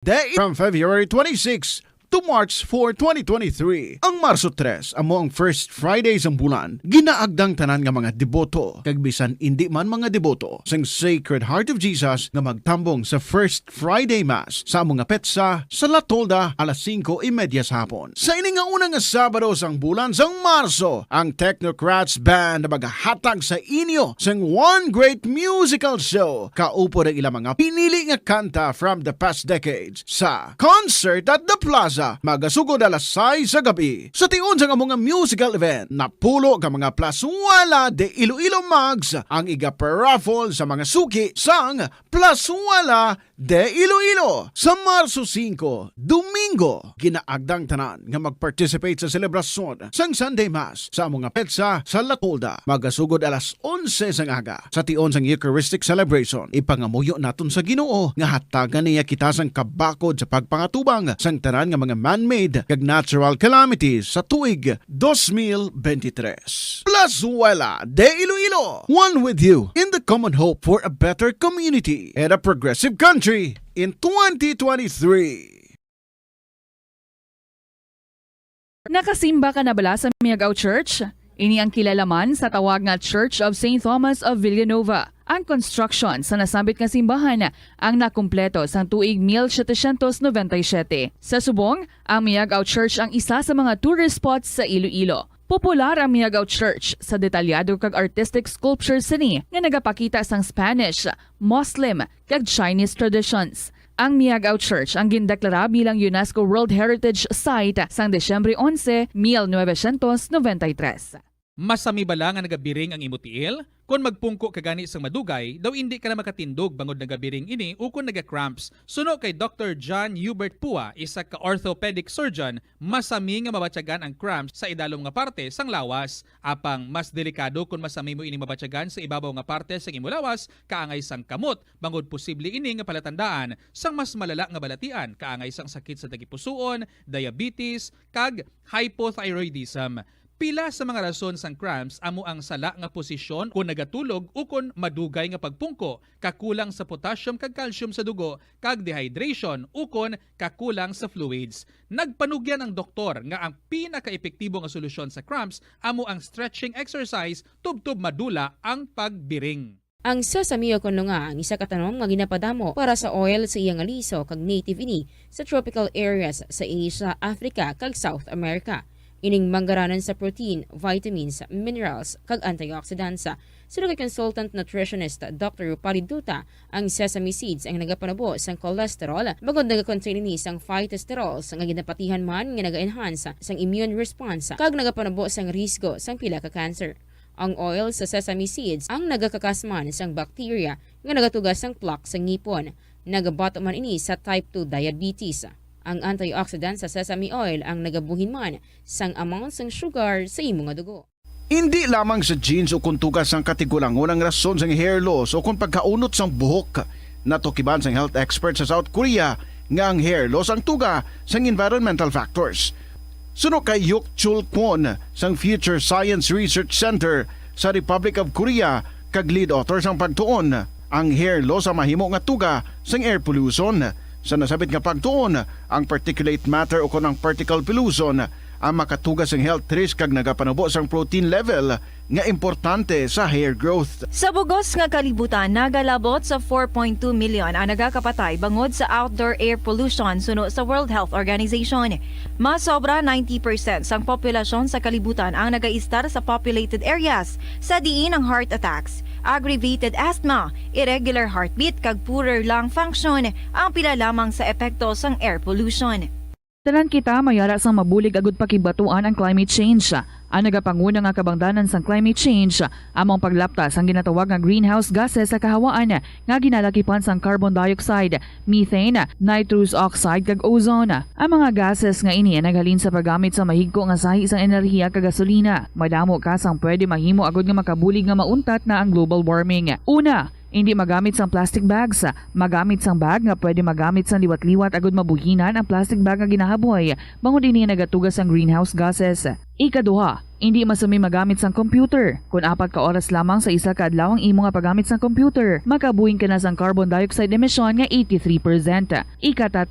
Day from February 26 to March 4, 2023. Ang Marso 3, amo ang first Friday sa bulan, ginaagdang tanan nga mga deboto, kag bisan indi man mga deboto, sang Sacred Heart of Jesus nga magtambong sa first Friday Mass sa among nga petsa sa La Tolda alas 5:30 sa hapon. Sa ini nga unang Sabado sang bulan sang Marso, ang Technocrats Band na maghahatag sa inyo sang one great musical show. Kaupo ng ilang mga pinili nga kanta from the past decades sa Concert at the Plaza. Magasugod alas 6 sa gabi. Sa tiun sa mga musical event, napulo ka mga plaswala de Iloilo Mags ang iga-raffle sa mga suki sang Plaswala de Iloilo. Sa Marso 5, Domingo, ginaagdang tanan nga mag-participate sa selebrasyon sang Sunday Mass sa mga petsa sa La Tolda. Magasugod alas 11 sang aga. Sa tiun sang Eucharistic celebration, ipangamuyo naton sa Ginoo nga hatagan niya kita sang kabakod sa pagpangatubang sang tanan nga mga man-made kag natural calamities sa tuig 2023. Plaswala de Iloilo, one with you in the common hope for a better community and a progressive country in 2023. Nakasimba ka na bala sa Miagaw Church? Ini ang kilalaman sa tawag nga Church of St. Thomas of Villanova. Ang construction sa nasambit nga simbahan ang nakumpleto sa tuig 1797. Sa subong, ang Miagaw Church ang isa sa mga tourist spots sa Iloilo. Popular ang Miagaw Church sa detalyado kag artistic sculptures sini nga nagapakita sang Spanish, Muslim kag Chinese traditions. Ang Miagaw Church ang gindeklara bilang UNESCO World Heritage Site sang Desyembre 11, 1993. Masami bala nga nagabiring ang imutiil? Kung magpungko ka gani sang madugay, daw hindi ka na makatindog bangod nagabiring ini o kung naga-cramps. Suno kay Dr. John Hubert Pua, isa ka orthopedic surgeon, masami nga mabatyagan ang cramps sa idalom nga parte sang lawas. Apang mas delikado kung masami mo ini mabatyagan sa ibabaw nga parte sang imo lawas, kaangay sang kamot, bangod posible ini nga palatandaan sang mas malala nga balatian, kaangay sang sakit sa dagipusoon, diabetes, kag hypothyroidism. Pila sa mga rason sang cramps amo ang sala nga posisyon kung nagatulog o kung madugay nga pagpungko, kakulang sa potassium kag calcium sa dugo, kag dehydration o kung kakulang sa fluids. Nagpanugyan ang doktor nga ang pinaka-epektibo nga solusyon sa cramps amo ang stretching exercise tubtob madula ang pagbiring. Ang sesame o nga ang isa katanong nga ginapadamo para sa oil sa iyang aliso kag native ini sa tropical areas sa Asia, Africa kag South America. Ining manggaranan sa protein, vitamins, minerals, kag antioxidants. Sino kay consultant nutritionist Dr. Rupali Duta, ang sesame seeds ang nagapanabo sang cholesterol, bagod nagakontain ini sang phytosterols nga ginapatihan man nga naga-enhance sang immune response, kag nagapanabo sang risgo sang pila ka cancer. Ang oil sa sesame seeds ang nagakakasman sang bacteria nga nagatugas sang plaque sa ngipon. Nagabato man ini sa type 2 diabetes. Ang antioxidant sa sesame oil ang nagabuhin man sang amount sang sugar sa imong nga dugo. Hindi lamang sa genes o kung tugas ang katigulangon ang rason sang hair loss o kung pagkaunot sang buhok. Natukiban sang health expert sa South Korea nga ang hair loss ang tuga sang environmental factors. Suno kay Yuk Chul Kwon sang Future Science Research Center sa Republic of Korea kag lead author sang pagtuon, ang hair loss ang mahimo nga tuga sang air pollution. Sa nasabit nga pagtuon, ang particulate matter o ang particle pollution ang makatugas ng health risk kag nagapanubo sang protein level nga importante sa hair growth. Sa bugos nga kalibutan, nagalabot sa 4.2 million ang nagakapatay bangod sa outdoor air pollution suno sa World Health Organization. Mas sobra 90% sang populasyon sa kalibutan ang nagaistar sa populated areas sa diin ang heart attacks, aggravated asthma, irregular heartbeat kag poorer lung function ang pila lamang sa epekto sang air pollution. Tanan kita mayara sang mabulig agud pakibatuan ang climate change. Ang nagapanguna nga kabangdanan sang climate change among paglaptas ang ginatawag nga greenhouse gases sa kahawaan nga ginalakipan sang carbon dioxide, methane, nitrous oxide kag ozone. Ang mga gases nga ini naghalin sa paggamit sa mahigko nga sahi sang enerhiya kag gasolina. Madamo ka sang pwede mahimo agud nga makabulig nga mauntat na ang global warming. Una, hindi magamit sang plastic bags. Magamit sang bag nga pwede magamit sang liwat-liwat agud mabuhinan ang plastic bag nga ginahaboy bangod ini nagatugas ang greenhouse gases. Ikaduha, Hindi masumi magamit sang computer. Kung 4 ka oras lamang sa isa ka adlaw ang imo nga paggamit sang computer, makabuhing ka na sang carbon dioxide emission nga 83%. Ika-3,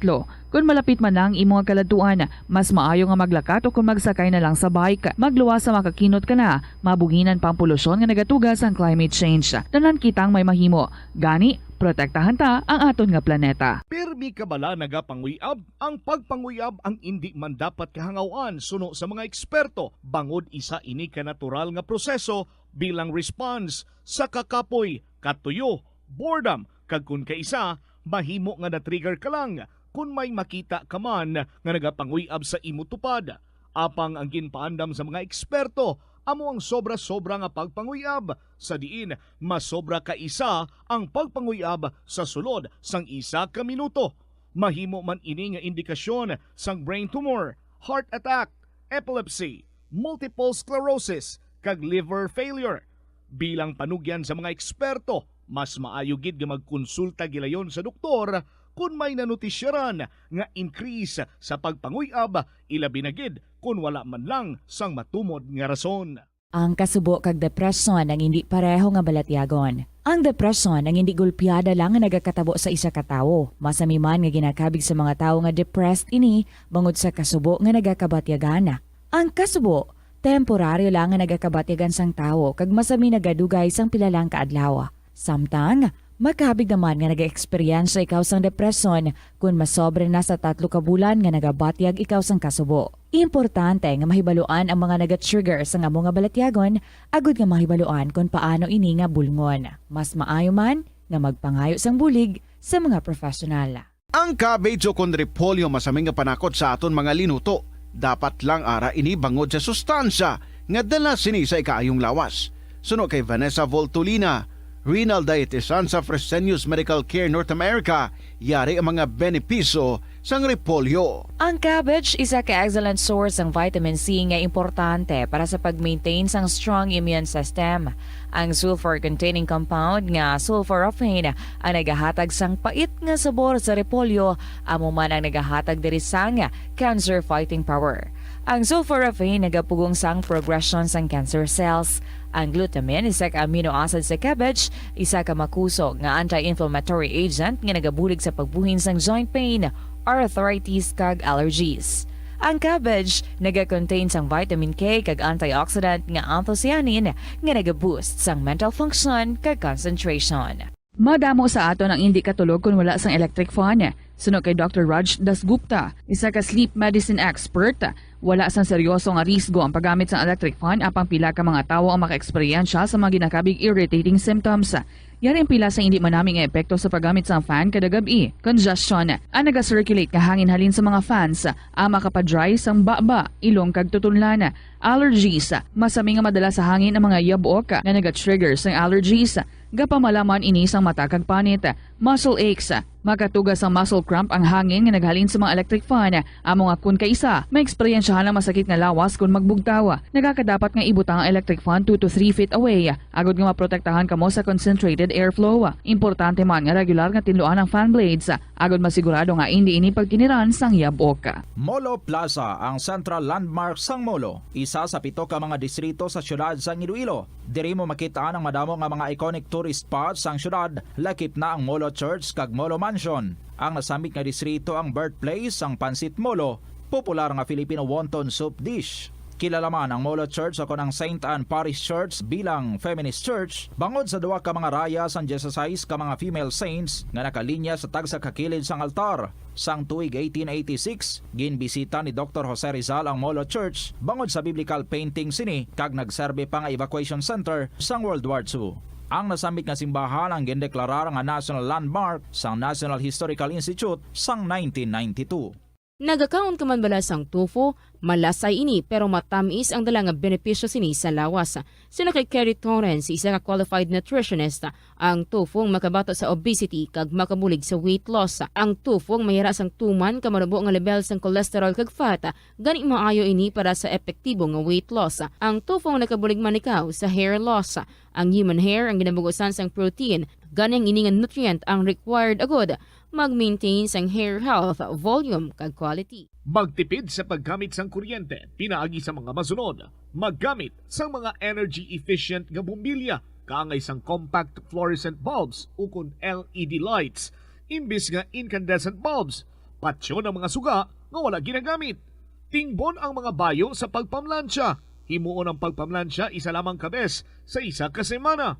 kung malapit man lang imo nga kaladuan, mas maayo nga maglakat o kung magsakay na lang sa bike. Magluwas sa makakinot ka na, mabuhinan pang polusyon nga nagatuga sang climate change. Tanan kitang may mahimo. Gani, protektahan ta ang aton nga planeta. Pirmi ka bala nagapanguyab? Ang pagpanguyab ang hindi man dapat kahangawan suno sa mga eksperto. Bangod isa ini ka natural nga proseso bilang response sa kakapoy, katuyo, boredom, kag kun kaisa, mahimo nga na-trigger ka lang kung may makita ka man nga nagapanguyab sa imo tupad. Apang ang ginpaandam sa mga eksperto, amo ang sobra-sobra nga pagpanguyab sa diin masobra ka isa ang pagpanguyab sa sulod sang isa ka minuto. Mahimo man ini nga indikasyon sang brain tumor, heart attack, epilepsy, multiple sclerosis kag liver failure. Bilang panugyan sa mga eksperto, mas maayo gid nga magkonsulta gilayon sa doktor kung may nanutisyaran nga increase sa pagpanguyab, ilabi na gid kung wala man lang sang matumod nga rason. Ang kasubo kag depresyon ang hindi pareho nga balatyagon. Ang depresyon ang hindi gulpiyada lang nga nagakatabo sa isa ka tawo. Masami man nga ginakabig sa mga tawo nga depressed ini bangod sa kasubo nga nagakabatyagan. Ang kasubo, temporaryo lang nga nagakabatyagan sang tawo kag masami nagadugay sang pilalang kaadlaw. Samtang, makabig naman nga nag-experience ikaw sang depresyon kung masobre na sa 3 ka bulan nga nagabatyag ikaw sang kasubo. Importante nga mahibaluan ang mga naga-trigger sa nga mga balatyagon, agud nga mahibaluan kung paano ini nga bulngon. Mas maayo man nga magpangayo sang bulig sa mga profesional. Ang cabbage o kon repolyo masaming nga panakot sa aton mga linuto. Dapat lang ara ini bangod sa sustansya nga dala sini sa ikaayong lawas. Suno kay Vanessa Voltolina, renal dietitian sa Fresenius Medical Care North America, yari ang mga benepisyo sang repolyo. Ang cabbage isa ka excellent source ng vitamin C nga importante para sa pag-maintain sang strong immune system. Ang sulfur-containing compound nga sulforaphane ang nagahatag sang pait nga sabor sa repolyo, amo man ang nagahatag diri sang cancer-fighting power. Ang sulforaphane nagapugong sang progression sang cancer cells. Ang glutamine, isa ka amino acid sa cabbage, isa ka makusog nga anti-inflammatory agent nga nagabulig sa pagbuhin sang joint pain, arthritis kag allergies. Ang cabbage naga-contain sang vitamin K kag antioxidant nga anthocyanin nga naga-boost sang mental function kag concentration. Madamo sa aton ang hindi katulog kung wala sang electric fan. Suno kay Dr. Raj Dasgupta, isa ka sleep medicine expert, wala sang seryoso nga risgo ang paggamit sa electric fan apang pila ka mga tawo ang maka-eksperyensya sa mga ginakabig irritating symptoms. Yari ang pila sa hindi manaming epekto sa paggamit sa fan kada gabi. Congestion, ang naga-circulate nga hangin halin sa mga fans, ang makapadry sang baba, ilong kag tutunlan. Allergies, masami nga madala sa hangin ang mga yabok nga naga-trigger sang allergies. Gapamalaman ini sang mata kag panit. Muscle aches, makatugas ang muscle cramp ang hangin nga naghalin sa mga electric fan. Amo nga kun kaisa, may eksperyensyahan ang masakit nga lawas kung magbugtaw. Nagakadapat nga ibutang ang electric fan 2 to 3 feet away. Agod nga maprotektahan kamo sa concentrated airflow. Importante man nga regular nga tinluan ang fan blades. Agod masigurado nga hindi ini pagkiniran sang yabok. Molo Plaza ang central landmark sang Molo. Isa sa 7 ka mga distrito sa syudad sang Iloilo. Diri mo makitaan ang madamo nga mga iconic tourist spots sang syudad. Lakip na ang Molo Church kag Molo Mansion. Ang nasamit nga distrito ang birthplace sang Pansit Molo, popular nga Filipino wonton soup dish. Kilala man ang Molo Church ako ng St. Anne Parish Church bilang feminist church bangod sa 2 ka mga raya sang 16 ka mga female saints nga nakalinya sa tagsa kakilid sang altar. Sang tuig 1886, ginbisita ni Dr. Jose Rizal ang Molo Church bangod sa biblical painting sini kag nagserbe pa nga evacuation center sang World War II. Ang nasamit nga simbahan ang gindeklarar nga national landmark sang National Historical Institute sang 1992. Nagakaon ka man bala sang tofu, malasay ini pero matamis ang dala nga benepisyo sini sa lawas. Sino kay Kerry Torrens, isa ka qualified nutritionist, ang tofu makabato sa obesity kag makabulig sa weight loss. Ang tofu mahira sang tuman ka manubo nga level sang cholesterol kag fat, gani maayo ini para sa epektibo nga weight loss. Ang tofu nakabulig man ikaw sa hair loss. Ang human hair ang ginabugusan sang protein, ganyang ini nga nutrient ang required agod mag-maintain sang hair health, volume kag quality. Magtipid sa paggamit sang kuryente, pinaagi sa mga masunod. Maggamit sa mga energy-efficient nga bumbilya, kaangay sang compact fluorescent bulbs ukon LED lights, imbis nga incandescent bulbs. Patsyo ng mga suga nga wala ginagamit. Tingbon ang mga bayo sa pagpamlansya. Himuon ang pagpamlansya isa lamang kabes sa isa ka semana.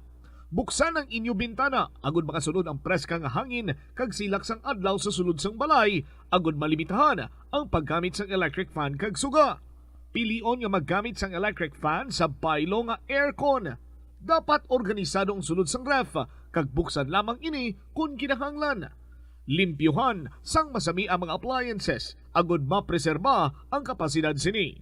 Buksan ang inyo bintana, agud makasunod ang preskang hangin kag silak sang adlaw sa sulod sang balay, agud malimitahan ang paggamit sang electric fan kag suga. Pilion nga maggamit sang electric fan sa baylo nga aircon. Dapat organisado ang sulod sang ref, kag buksan lamang ini kung kinahanglan. Limpyuhan sang masami ang mga appliances, agud mapreserba ang kapasidad sini.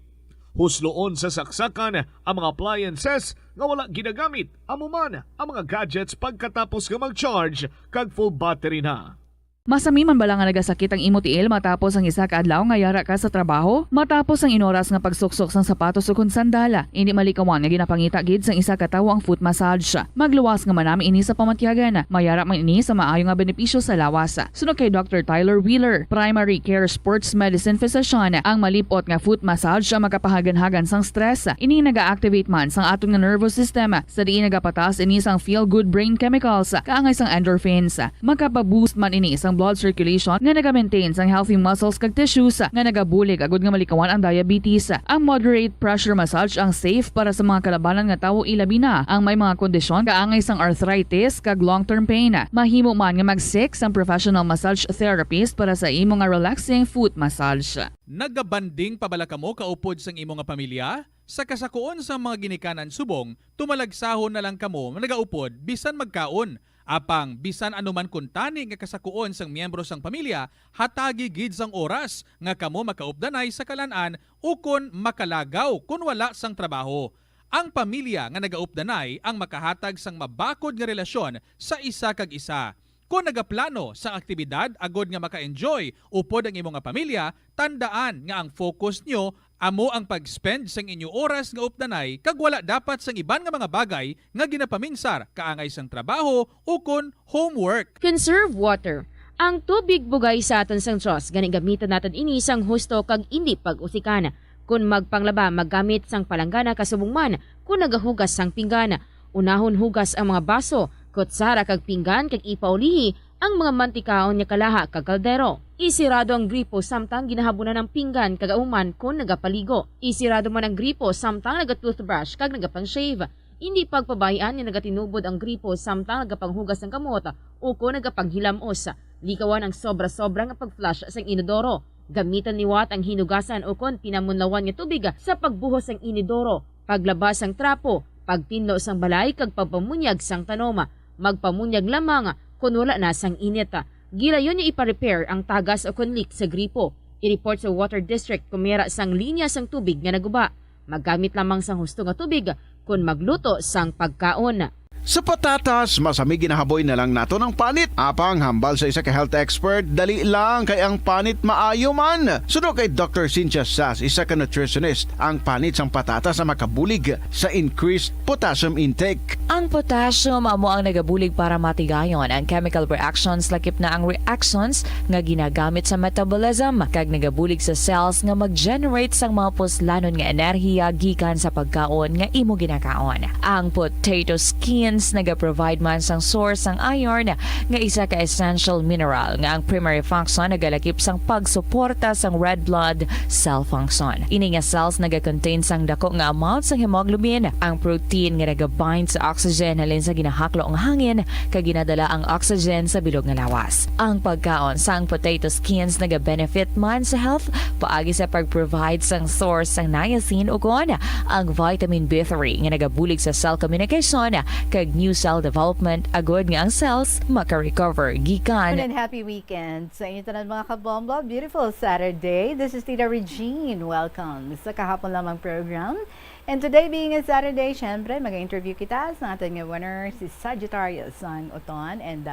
Husloon sa saksakan ang mga appliances nga wala ginagamit amuman ang mga gadgets pagkatapos nga mag-charge kag full battery na. Masami man bala nga nagasakit ang imo tiil matapos ang isa ka adlaw nga yara ka sa trabaho? Matapos ang inoras nga pagsuksok sang sapatos ukon sandala, hindi malikawan nga ginapangita gid sang isa ka tawo ang foot massage. Magluwas nga manami ini sa pamatyagan. Mayara man ini sa maayo nga benepisyo sa lawas. Sunod kay Dr. Tyler Wheeler, primary care sports medicine physician, ang malipot nga foot massage ang makapahagan-hagan sang stress. Ini naga-activate man sang aton nga nervous system sa diin nagapatas ini sang feel-good brain chemicals kaangay sang endorphins. Makapaboost man ini sang blood circulation nga naga-maintain sang healthy muscles kag tissues nga nagabulig agud nga malikawan ang diabetes. Ang moderate pressure massage ang safe para sa mga kalabanan nga tawo ilabi na ang may mga kondisyon kaangay sang arthritis kag long-term pain. Mahimo man nga mag-seek sang professional massage therapist para sa imo nga relaxing foot massage. Nagabanding pabala kamo kaupod sang imo nga pamilya? Sa kasakuon sa mga ginikanan subong, tumalagsahon na lang kamo nagaupod bisan magkaon. Apang bisan anuman kun tani nga kasakuon sang miyembro sang pamilya, hatagi gid sang oras nga kamo makaupdanay sa kalan-an ukon makalagaw kun wala sang trabaho. Ang pamilya nga nagaupdanay ang makahatag sang mabakod nga relasyon sa isa kag isa. Kung nagaplano sa aktibidad agod nga maka-enjoy upod ang imong nga pamilya, tandaan nga ang focus nyo amo ang pag-spend sang inyo oras nga updanay kag wala dapat sang iban nga mga bagay nga ginapaminsar kaangay sang trabaho ukon homework. Conserve water. Ang tubig bugay sa aton sang Diyos, gani gamitan natin ini sang husto kag indi pag-usikan. Kung magpanglaba, maggamit sang palanggana kasubong man, kung nagahugas sang pinggana. Unahon hugas ang mga baso, kutsara kag pinggan kag ipaulihi ang mga mantikaon niya kalaha kag kaldero. Isirado ang gripo samtang ginahabunan ng pinggan kag auman kung nagapaligo. Isirado man ang gripo samtang nagatoothbrush kag nagapang-shave. Hindi pagpabayaan ni nagatinubod ang gripo samtang nagapanghugas ng kamot o kung nagapanghilamos. Likawan ang sobra-sobra nga pag-flush sa inodoro. Gamitan ni Watt ang hinugasan o kung pinamunlawan nga tubig sa pagbuhos ng inodoro. Paglabas ang trapo, pagtinlo sang balay kag pagpamunyag sang tanoma. Magpamunyag lamang kung wala na sang init. Gilayon niya ipa-repair ang tagas o kung leak sa gripo. I-report sa Water District kung mera sang linya sang tubig nga naguba. Maggamit lamang sang husto nga tubig kung magluto sang pagkaon. Sa patatas, masami ginahaboy na lang nato ng panit. Apang hambal sa isa ka health expert, dali lang kay ang panit maayo man. Sunod kay Dr. Cynthia Sass, isa ka nutritionist, ang panit sang patatas sa makabulig sa increased potassium intake. Ang potassium amo ang nagabulig para matigayon ang chemical reactions lakip na ang reactions nga ginagamit sa metabolism kag nagabulig sa cells nga mag-generate sang mga puslanon nga enerhiya gikan sa pagkaon nga imo ginakaon. Ang potato skins naga-provide man sang source sang iron nga isa ka essential mineral nga ang primary function nagalakip sang pagsuporta sang red blood cell function. Ini nga cells naga-contain sang dako nga amount sang hemoglobin, ang protein nga naga-bind sa oxygen halin sa ginahaklo ang hangin kag ginadala ang oxygen sa bilog nga lawas. Ang pagkaon sang potato skins naga-benefit man sa health paagi sa pag-provide sang source sang niacin ug ang vitamin B3 nga nagabulig sa cell communication kag new cell development agod nga ang cells maka-recover gikan. And happy weekend sa inyo tanan mga kabombo. Beautiful Saturday. This is Tita Regine. Welcome sa kahapon lamang program. And today being a Saturday, syempre mag-interview kita sa ating winner si Sagittarius ang Oton and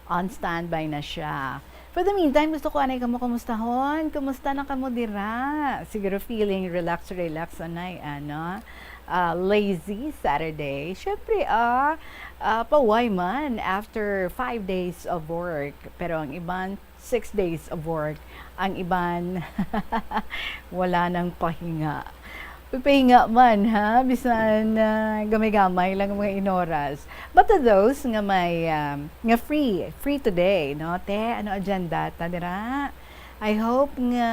on standby na siya. For the meantime, gusto ko anay kamo kumustahon. Kumusta na kamo dira? Siguro feeling relax anay, ano? Lazy Saturday. Syempre, paway man after 5 days of work. Pero ang iban, 6 days of work. Ang iban, wala nang pahinga. Pahinga man, ha? Bisan gamay-gamay lang ang mga inoras. But to those nga may nga free today, no? Te, ano agenda ta dira? I hope nga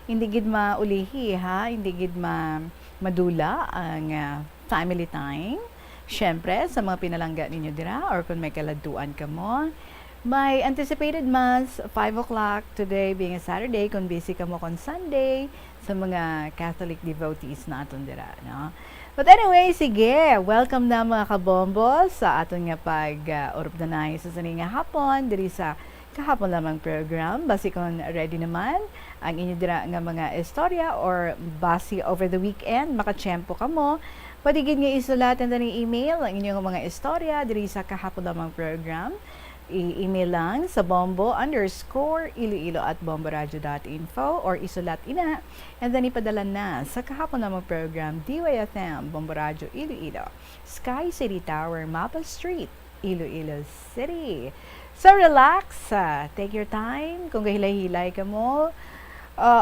hindi gid maulihi, ha? Hindi gid madula ang family time. Syempre, sa mga pinalangga ninyo dira or kung may kaladuan ka mo. May anticipated mass 5 o'clock today being a Saturday kung busy ka mo on Sunday sa mga Catholic devotees naton dira, no? But anyway, sige, welcome na mga kabombo sa aton nga pag-urupdanay sa nga hapon diri sa kahapon lamang program. Basi kung ready naman ang inyo dira nga mga istorya or basi over the weekend, makachempo ka mo. Pwede gid nga isulat and email ang inyong mga istorya diri sa kahapon lamang program. I-email lang sa bombo_iloilo@bomboradio.info or isulat ina and then ipadala na sa kahapon namang program DYFM Bombo Radio Iloilo, Sky City Tower, Mapa Street, Iloilo City. So relax, take your time. Kung gahilay-hilay ka mo,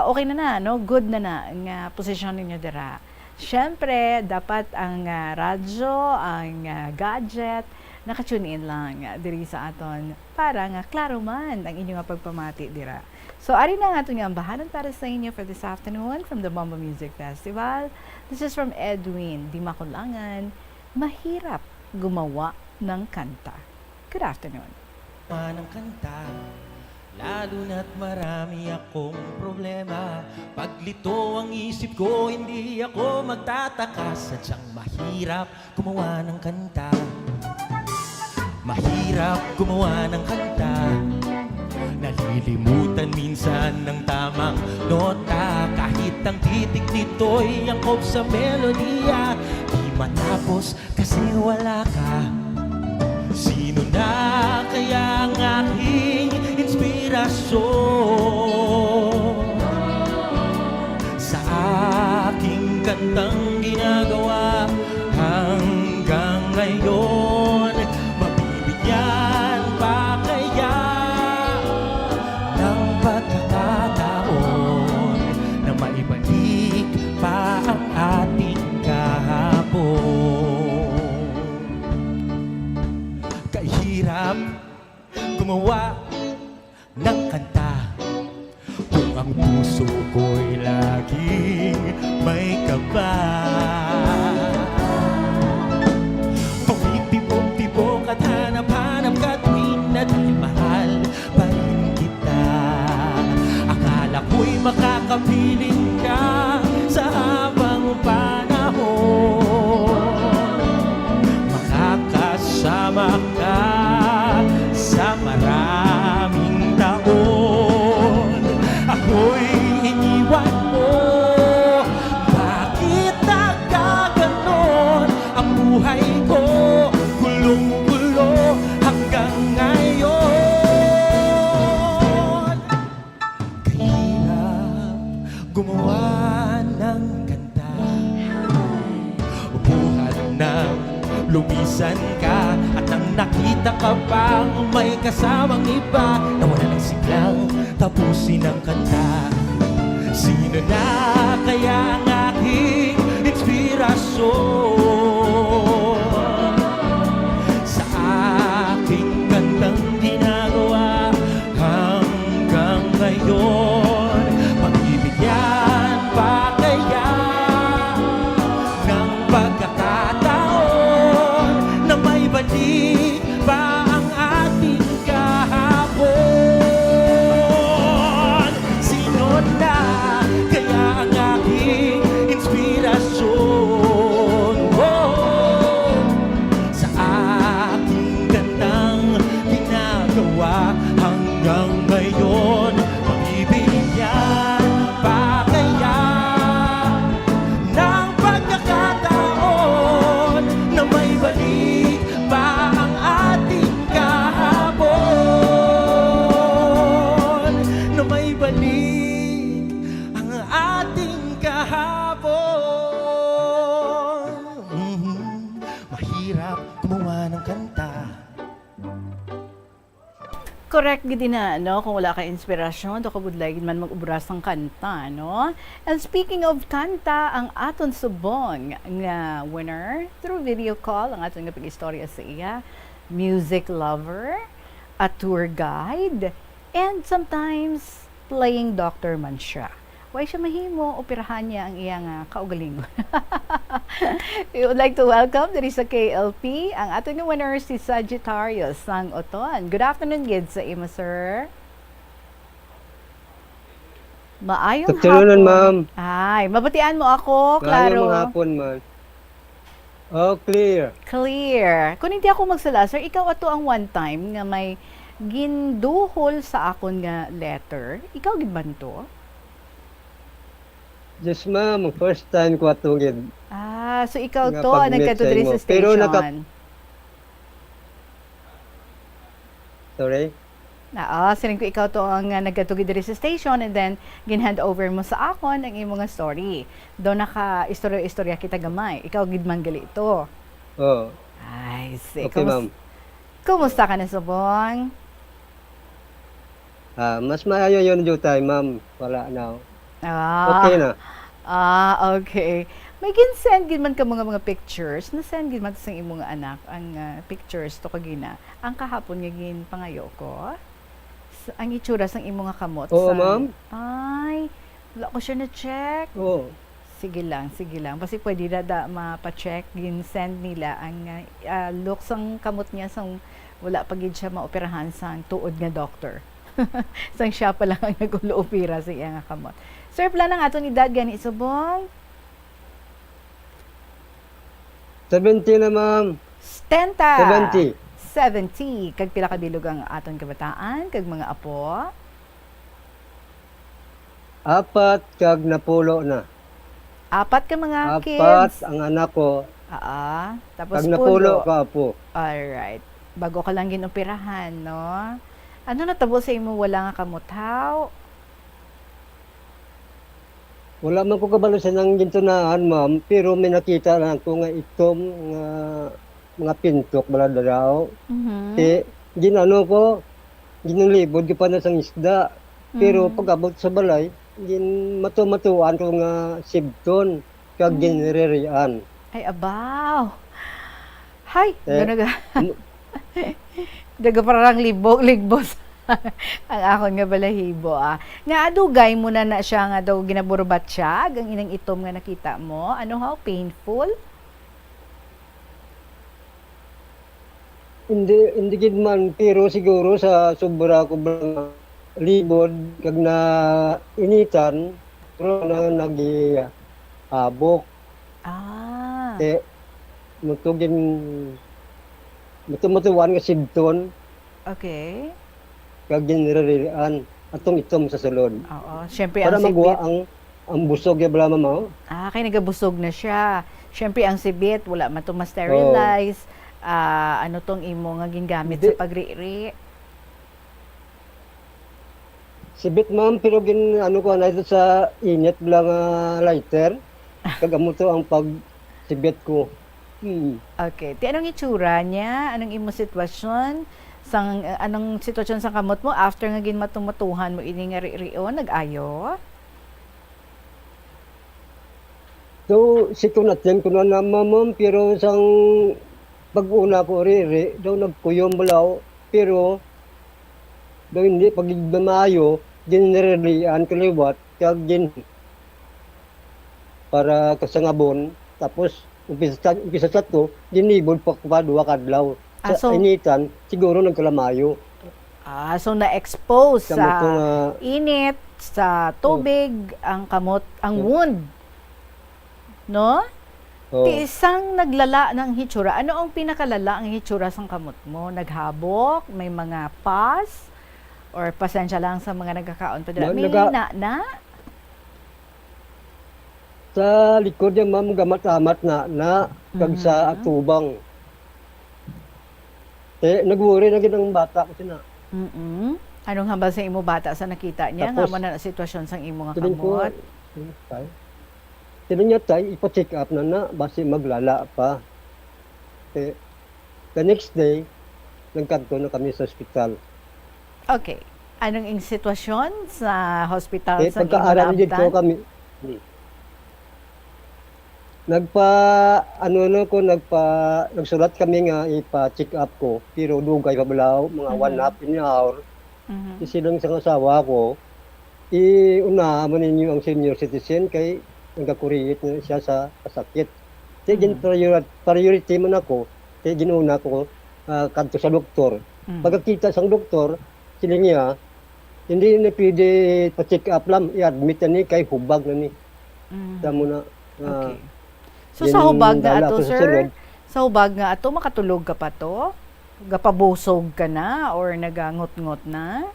okay na, no? Good na nga posisyon ninyo dira. Syempre, dapat ang radyo, ang gadget, naka-tune in lang diri sa aton para nga klaro man ang inyong pagpamati dira. So ari na nga aton nga ambahanan para sa inyo for this afternoon from the Bombo Music Festival. This is from Edwin Di Makulangan. Mahirap gumawa ng kanta. Good afternoon. Ng kanta, lalo na't marami akong problema. Paglito ang isip ko, hindi ako magtataka. Sadyang mahirap gumawa ng kanta. Mahirap gumawa ng kanta. Nalilimutan minsan ng tamang nota. Kahit ang titik nito'y angkop sa melodiya, di matapos kasi wala ka. Sino na kaya ang aking inspirasyon sa aking kantang ginagawa hanggang ngayon? Mabibigyan pa kaya ng pagkakataon na maibalik pa ang ating kahapon? Kahirap gumawa ng kanta kung ang puso ko'y laging may kaba. Pumipipok-tipok at hanap-hanap ka tuwing na dahil mahal pa rin kita. Akala ko'y makakapiling ka sa habang panahon. Makakasama ka sa maraming taon. Ako'y iniwan mo. Bakit nagkaganon ang buhay ko? Gulong-gulo hanggang ngayon. Kahirap gumawa ng kanta. Buhat ng lumisan ka at nang nakita ka pang may kasamang iba, nawala ng siglang tapusin ang kanta. Sino na kaya ang aking inspirasyon sa aking kantang ginagawa hanggang ngayon? Magbibigyan pa kaya ng pagkakataon na may balik pa ang ating kahapon? correct gid na, no? Kung wala ka inspirasyon, do ka budlay gid man mag-ubras ng kanta, no? And speaking of kanta, ang aton subong nga winner through video call, ang aton nga pag-istorya sa iya, music lover, a tour guide, and sometimes playing doctor man siya. Why siya mahimo, operahan niya ang iyang kaugalingon. We would like to welcome diri sa KLP ang ating winner si Sagittarius sang Oton. Good afternoon, gid sa imo, sir. Maayong Afternoon, ma'am. Ay, mabatian mo ako, klaro. Maayong hapon, ma'am. Oh, clear. Clear. Kung hindi ako magsala, sir, ikaw ato ang one time nga may ginduhol sa akon nga letter. Ikaw gid man to? Yes, ma'am. First time ko atugid. So ikaw Nga to, pag-meet nagkadto sa diri imo. sa Pero station. Sorry? Sining ko ikaw to ang nagkadto diri sa station and then ginhand over mo sa akon ang imong nga story. Do naka istorya kita gamay. Ikaw gid man gali ito. Oh. Ay, si. Okay, ma'am. Kumusta ka na, subong? Mas maayo yun yung time, ma'am. Wala na. Okay na. Okay. May gin-send gid man ka mga pictures. Na-send gid man sa imong anak ang pictures to kagina. Ang kahapon nga gin pangayo ko. Ang itsura sang imong nga kamot. Oo, ma'am. Ay, wala ko siya na-check. Oo. Sige lang. Kasi pwede na mapa-check. Gin-send nila ang looks ang kamot niya sang wala pa gid siya maoperahan sang tuod nga doctor. Sang siya pa lang ang nag-opera sa iya nga kamot. Sir, plan ang ato ni Dad gani subong? 70 na, ma'am. 70. 70. Kag pila ka bilog ang aton kabataan, kag mga apo? 4 kag napulo na. 4 ka mga 4 kids. ang anak ko. Tapos Kag napulo ka po. Alright. Bago ka lang ginoperahan, no? Ano natabo sa imo wala nga kamutaw? Wala man ko kabalo sa nang gintunahan, ma'am. Pero may nakita lang ko nga itom nga mga pintok bala daw. Ginano ko, ginulibod ko pa na sang isda. Pero pag-abot sa balay, matuan ko nga sibton, kag ginrerian. Ay, abaw. Hay, Eh, daga parang ligbos ang akon nga balahibo. Nga adugay mo na siya nga daw ginaburbat siya, ang inang itom nga nakita mo. Ano painful? Hindi gid man, pero siguro sa sobra ko bang libod, kag na initan, pero na nag-abok. Matuan nga sibton, Okay. kag ginrerian, atong itom sa sulod. Oo. Siyempre, Para ang magawa sibit. ang busog ya bala mama. Kaya nagabusog na siya. Siyempre, ang sibit, wala man ito ma-sterilize. Ano tong imo nga gingamit Hindi. sa pagri-ri. Sibit, ma'am, pero ano ko na ito sa init lang lighter. Kagamo to ang pagsibit ko. Okay. Anong itsura niya? Anong imo sitwasyon? Anong sitwasyon sa kamot mo after nga ginmatumatuhan mo ini nga ri-rion, nag-ayo? So, natin ko na naman, ma'am, pero sang pag-una ko riri, daw nagkuyom balaw, pero daw hindi, pag maayo, ginrelian kaliwat, kag para kasangabon, tapos umpisa sa to, ginibod pa duwa kadlaw. Sa So, initan, siguro nagkalamayo. so na-expose Kamot sa ko nga, init, sa tubig, ang kamot, ang wound. No? oh, Ti isang naglala ng hitsura. Ano ang pinakalala ang hitsura sa kamot mo? Naghabok? May mga pus? Or pasensya lang sa mga nagkakaon pa dila. May na? sa likod yung ma'am, gamat-amat na kag sa atubang. Nagwori na gid ang bata kasi na. Anong hambal sa imo bata sa nakita niya? Tapos, Nga man na sitwasyon sa imo nga Tinin ko, kamot? tinin niya tayo, ipa-check up na basi maglala pa. The next day, nagkanto na kami sa ospital. Okay. Anong ing sitwasyon sa hospital Eh, sa pagka-aral dito Ginabtan? kami, nagsulat kami nga ipa-check up ko, pero dugay pa balaw, mga 1.5 hour. Mhm. Kasi lang sa asawa ko, iuna mo ninyo ang senior citizen kay nagkakuriyit na siya sa sakit. Kaya priority man ako, kaya ginuna ko kadto sa doktor. Pagkakita sa doktor, sila niya, hindi na pwede pa-check up lang, i-admit na ni kay hubag na ni. Mhm. Tama na. Okay. So sa hubag nga dala ato, ko sa sir, sulod. sa hubag nga ato, makatulog ka pa to? Gapabusog ka na or nagangot-ngot na?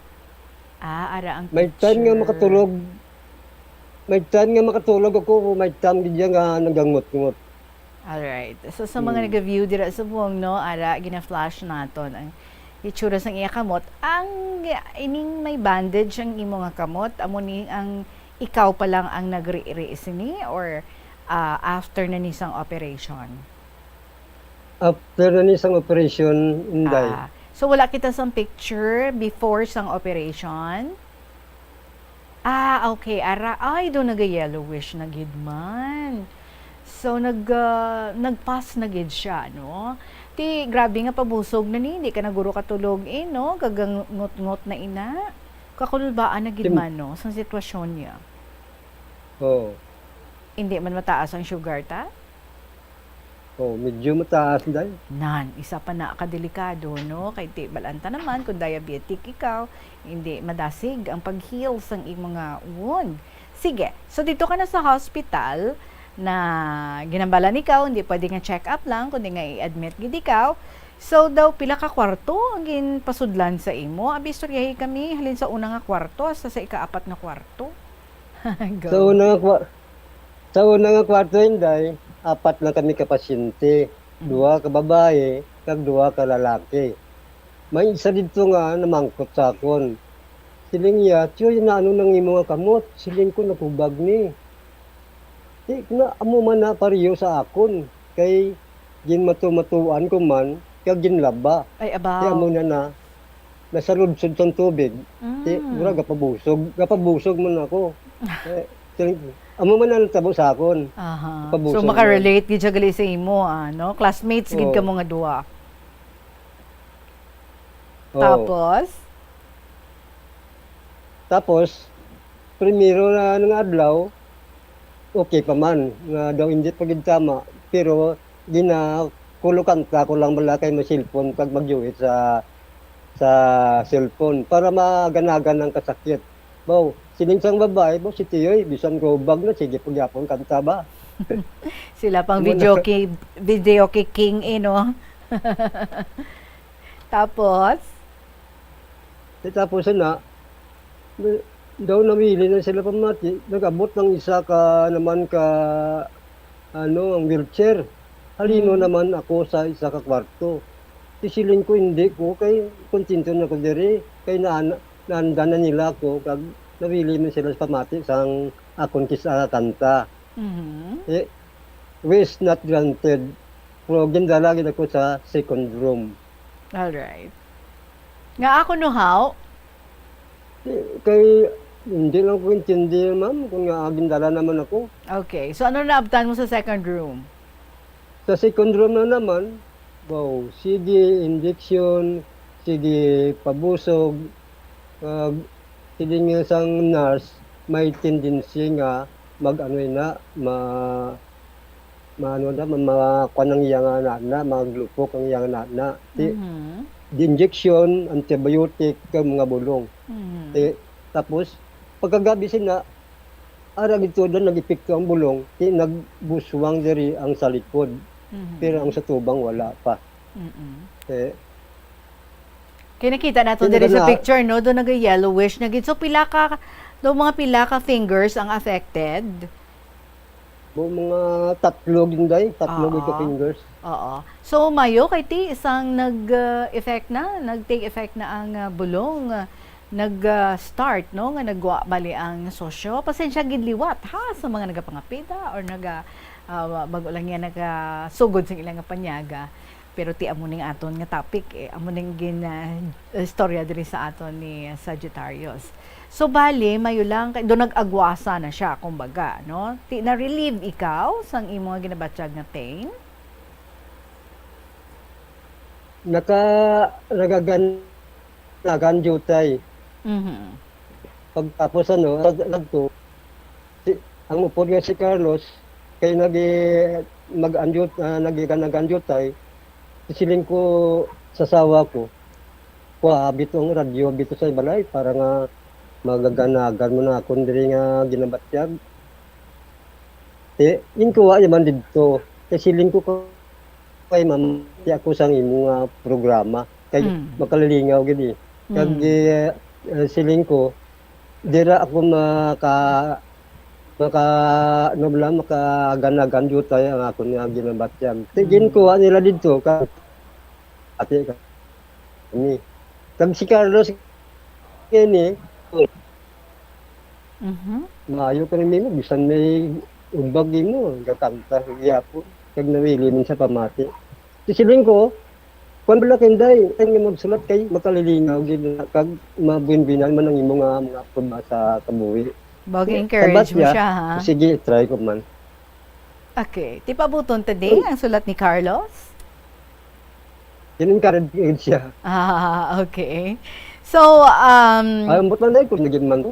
Ara ang May time nga picture. makatulog. May time nga makatulog ako, may time din nga nagangot-ngot. Alright. So sa mga nag-view dira sa buong, no, ara, gina-flash naton ang itsura sang iya kamot. Ang ining may bandage ang imo nga kamot, amo ni ang ikaw pa lang ang nagre-re sini or after na ni sang operation? After na ni isang operation, inday. So wala kita sang picture before sang operation? Okay. Ara, ay, do naga-yellowish na gid man. So, nag-pass na gid siya, no? Ti, grabe nga pabusog na ni, hindi ka na guro katulog, no? Gagangot-ngot na ina. Kakulbaan na gid man, no? Sa sitwasyon niya. Oo. Hindi man mataas ang sugar ta? Medyo mataas dahil. Isa pa na kadelikado, no? Kay ti balanta naman kung diabetic ikaw, hindi madasig ang pag-heal sang iyong mga wound. Sige, so dito ka na sa hospital na ginambalan ikaw, hindi pwede nga check up lang, kundi nga i-admit gid ikaw. So daw pila ka kwarto ang ginpasudlan sa imo? Abi istoryahi kami halin sa una nga kwarto hasta sa ika-4 nga kwarto. Go. Sa una nga kwarto, inday, 4 lang kami kapasyente. 2 ka babae, kag 2 ka lalaki. May isa dito nga namangkot sa akon. Siling niya, "Tiyo, na ano nang imo nga kamot?" Siling ko nakubag ni. Di na amo man na pariyo sa akon. Kay ginmatu-matuan ko man, kag ginlaba. Ay, Kaya mo abaw. nasa ludsod sa tubig. Di, mura gapabusog man ako. Amo man na tabo sa akon. Aha. Pabusog So makarelate gid siya gali sa imo, no? Classmates gid Oo. ka mo nga duha. Oo. Tapos, primero na nung adlaw, okay pa man, nga daw hindi pa gid tama. Pero, kulukan ko lang bala kay may cellphone pag magyuhit sa cellphone para maganagan ng kasakit. Baw, sininsang babae, si Tiyoy, bisan ko bag na, sige pagyapon kanta ba? Sila pang Muna. video kay king, no? Tapos, Tapos na, daw namili na sila pamati, nag-abot ng isa ka naman ang wheelchair. Halino naman ako sa isa ka kwarto. Isilin ko hindi ko, kay kontento na ko diri, kay naanda na nila ako, kag nawili man sila sa pamati sang akon kisa kanta. Wish not granted. Pero gindaragin ako sa second room. alright. Nga ako no how? Kay hindi lang ko intindi, ma'am, kung gindala naman ako. Okay. So ano naabtan mo sa second room? Sa second room na naman, sige injection, sige pabusog, sige nga sang nurse, may tendency nga makuanang iyang maglupok ang iyang na. Di injection, antibiotic, mga bulong. Tapos, pagkagabi sina, arag ito doon, nag-epekto ang bulong, nagbuswang diri ang sa likod. Pero ang sa tubang wala pa. Kaya nakita nato Sino diri ba sa na- picture, no? Doon nag-yellowish na gid. So pila ka fingers ang affected? Mga 3 ginday, 3 Oo. ka fingers. Oo. So mayo kay ti isang nag-take effect na ang bulong nag-start, no, nga nagwa bali ang sosyo. Pasensya gid liwat ha sa mga nagapangapita or bago lang yan nagasugod sa ilang nga panyaga. Pero ti amo ning aton nga topic amo ning istorya diri sa aton ni Sagittarius. So bali mayo lang do nag-agwasa na siya kumbaga, no? Ti na relieve ikaw sang imo nga ginabatsyag nga pain? Nagaganjutay. Mhm. Pagtapos nagto, ang upod nga si Carlos, kay nag-anjutay, isiling ko sa sawa ko, bitong radyo, bito sa balay, para nga magaganagan mo na akong diri nga ginabatyag. Yun ko man dito, kasi siling ko kay ma'am, ti ako sang imo nga programa, kay makalilingaw gini. Kag siling ko, dira ako makaganagan jutay ang ako nga ginabatyag. Tigin ko nila dito ka ate ni. Kag si Carlos kini maayo ka nimo bisan may umbag mo gakanta gyapon kag nawili min sa pamati. Siling ko kun bala kinday nga magsulat kay makalilingaw gid kag mabinbinan man ang imo nga mga pud sa kabuhi. Encourage mo siya, ha? Sige, try ko man. Okay. Ti pabuton today ang sulat ni Carlos? In-encourage siya. Okay. So, Ayaw mo na kung naging man ko.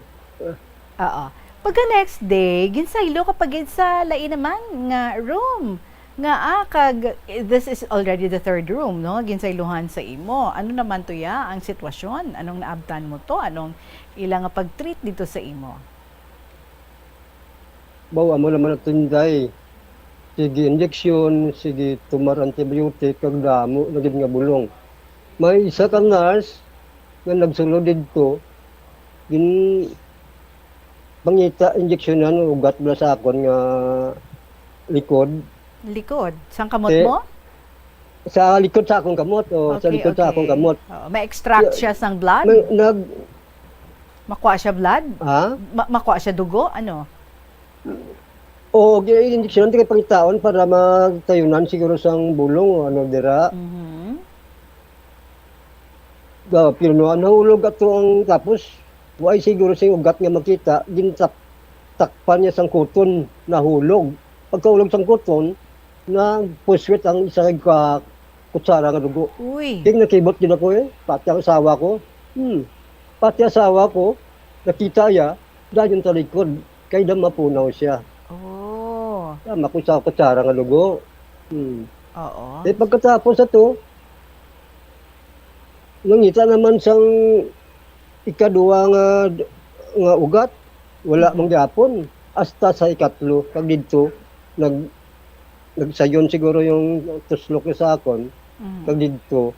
oo. Pagka next day, ginsaylo kapag sa lain naman nga room. Nga kag this is already the third room, no? Ginsayluhan sa imo. Ano naman to ya ang sitwasyon? Anong naabtan mo to? Anong ilang nga pag-treat dito sa imo? Bawa mo naman natunday. Sige injection, sige tumar antibiotic, kag damo, naging nga bulong. May isa ka nurse nga nagsulod dito, pangita injeksyonan, ugat bala sa akon nga likod. Likod? Saan kamot mo? Sa likod sa akong kamot, sa likod sa akong kamot. May extract siya sang blood? Makuha siya blood? Ha? Makuha siya dugo? Ano? O, injeksyonan kay pangitaon para magtayunan siguro sang bulong o ano dira. Pinunuan nahulog ato ang tapos why siguro sing ugat nga makita takpan niya sang kuton nahulog. Pagkahulog sang kuton na puswit ang isa ka kutsara nga dugo. Uy. King nakibot din ako pati ang asawa ko. Pati asawa ko nakita ya dayon sa likod kay da mapunaw siya. Oh. Tama ko sa kutsara nga dugo. Oo. Pagkatapos ato, nangita naman sang ikaduwa nga ugat, wala mang gyapon. Hasta sa ikatlo, kag dito, nagsayon siguro yung tuslok sa akon. Kag dito,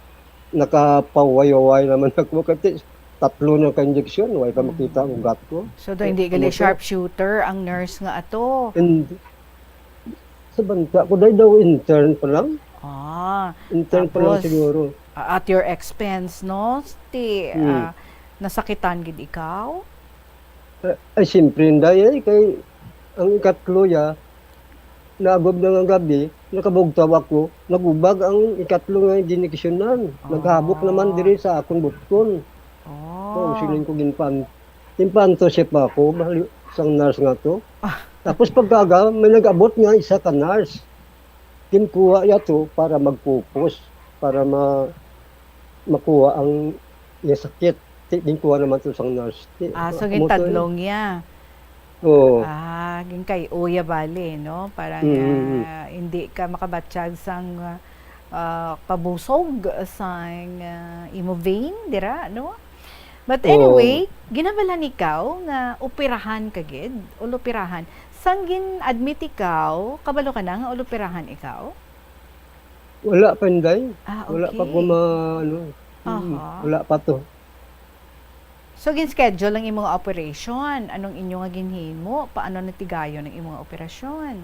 nakapaway-way naman ako. Kasi tatlo na ka-injection, wala pa makita ang ugat ko. So, hindi gali sharpshooter ang nurse nga ato? Sa banta ko, daw intern pa lang. Intern pa lang siguro. At your expense, no? Nasakitan gid ikaw? Ay, siyempre hindi. Kay ang ikatlo ya, nagob na nga gabi, nakabugtaw ako, nagubag ang ikatlo nga dineksyonan. Naghabok naman diri sa akong butkon. Siling ko Timpanto siya pa ako, isang nurse nga to. Tapos pagkaga, may nag-abot nga isa ka nurse. Kinkuha yato para magpupos, para makuha ang sakit. Kinkuha naman to isang nurse. So gintadlong ya. Oo. Ging kay Uya Bali, no? Parang hindi ka makabatsyag sang pabusog sang imo vein, dira, no? But anyway, ginabalan ikaw nga operahan ka gid, uloperahan. Sang gin-admit ikaw, kabalo ka na nga uloperahan ikaw? Wala pa hindi. Okay. Wala pa ko wala pa to. So, gin-schedule ang imong operation. Anong inyo nga ginhimo? Paano natigayo ng imong operasyon?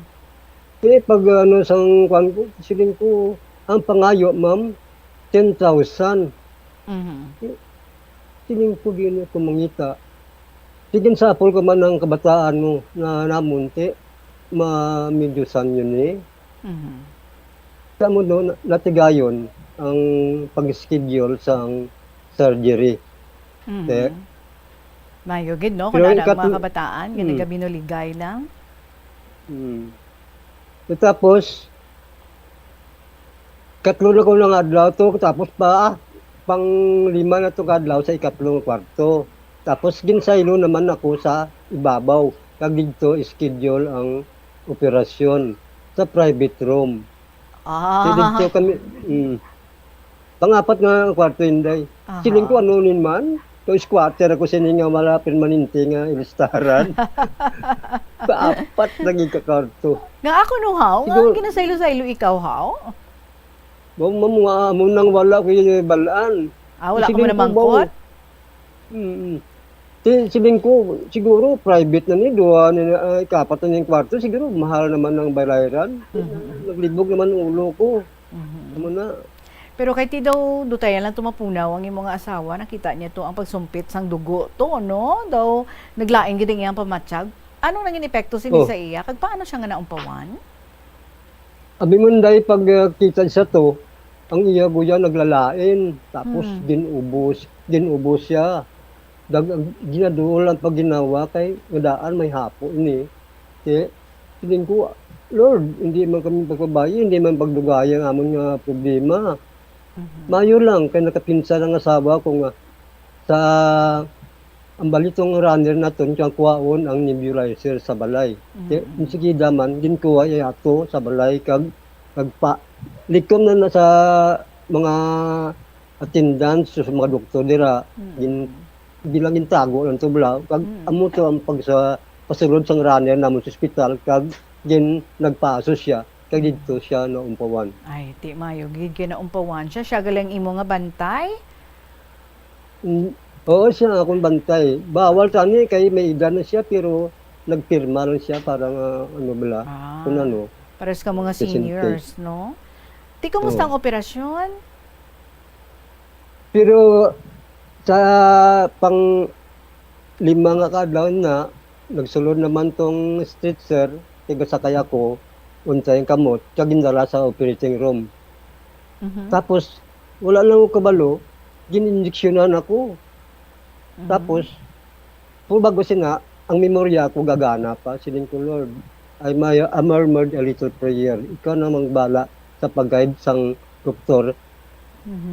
Pag sang kwan ko, siling ko, ang pangayo, ma'am, 10,000. Siling ko din ako mangita. Sigin sapol ko man ang kabataan mo na namunti, ma-medyusan yun . mo no, natigayon ang pag-schedule sa surgery. Te, Mayo gid no, kung Pero ano ang ikat- mga kabataan, ginaga binuligay lang. Tapos, katlo na ko ng adlaw to, tapos pang 5 na to kadlaw sa ikatlong kwarto. Tapos ginsaylo naman ako sa ibabaw. Kag dito schedule ang operasyon sa private room. Dito kami, pang-apat nga kwarto inday. Siling ko anunin man, to squatter ako sininga wala permanente nga ilistaran. Paapat lagi ka kwarto. Nga ako no haw, nga Siguro- ginasaylo-saylo ikaw haw. Mamunga mo nang wala ko yung balaan. Wala ka mo Siling na mangkot. Siling ko, siguro private na ni, duwa ni kapat na yung kwarto, siguro mahal naman ng bayaran. Naglibog naman ang ulo ko. Ano na? Pero kay ti daw dutayan lang tumapunaw ang imong nga asawa, nakita niya to ang pagsumpit sang dugo to, no? Daw naglaing gid iyang pamatsyag. Anong nangin epekto sini sa iya? Kag paano siya nga naumpawan? Abi mo dahil pag kita sa to, ang iya guya naglalain, tapos dinubos siya. Ginaduol ang pag ginawa kay nadaan may hapo ini. Kaya siling ko, Lord, hindi man kami pagbabayi, hindi man pagdugaya ang amon nga problema. Mayo lang, kay nakapinsa ng asawa ko nga sa ang balitong runner na to, kaya kuwaon ang nebulizer sa balay. Kaya sige daman, ginkuha yato sa balay, kag likom na sa mga attendants, sa mga doktor dira, bilang intago lang to bla kag amo to ang pag sa pasulod sang runner namon sa ospital kag nagpaso siya kag dito siya naumpawan. Ay, ti mayo gid kay naumpawan siya. Siya galing imo nga bantay. Oo, siya akong bantay. Bawal tani kay may edad na siya pero nagpirma lang siya para nga ano bala. Kung ano. Pares ka mga Presente. seniors, no? Ti kumusta ang operasyon? Pero sa pang 5 nga kadlaw na nagsulod naman tong stretcher tiga sakay ako unsay kamot kag gindala sa operating room. Tapos wala lang ko kabalo, gininjeksyonan ako. Tapos bago nga ang memorya ko gagana pa siling ko, Lord, I murmured a little prayer. Ikaw na bala sa pag-guide sang doktor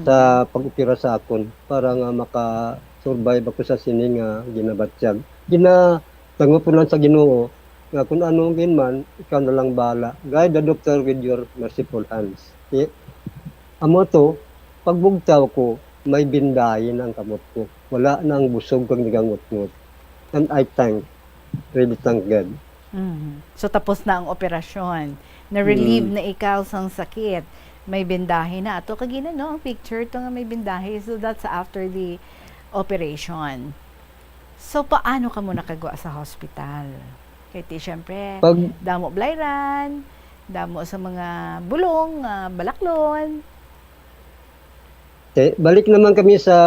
sa pag-opera sa akon para nga maka-survive ako sa sini nga ginabatyag. Tango po lang sa Ginoo nga kung anong man, ikaw na lang bala. Guide the doctor with your merciful hands. Amo to, pagbugtaw ko, may bindayin ang kamot ko. Wala na ang busog kang nigangot-ngot. And I really thank God. So tapos na ang operasyon. Na-relieve na ikaw sang sakit. May bindahe na. Ato kagina no, ang picture to nga may bindahe. So that's after the operation. So paano ka mo nakagawa sa hospital? Kaya ti syempre, damo blayran, damo sa mga bulong, balaklon. Balik naman kami sa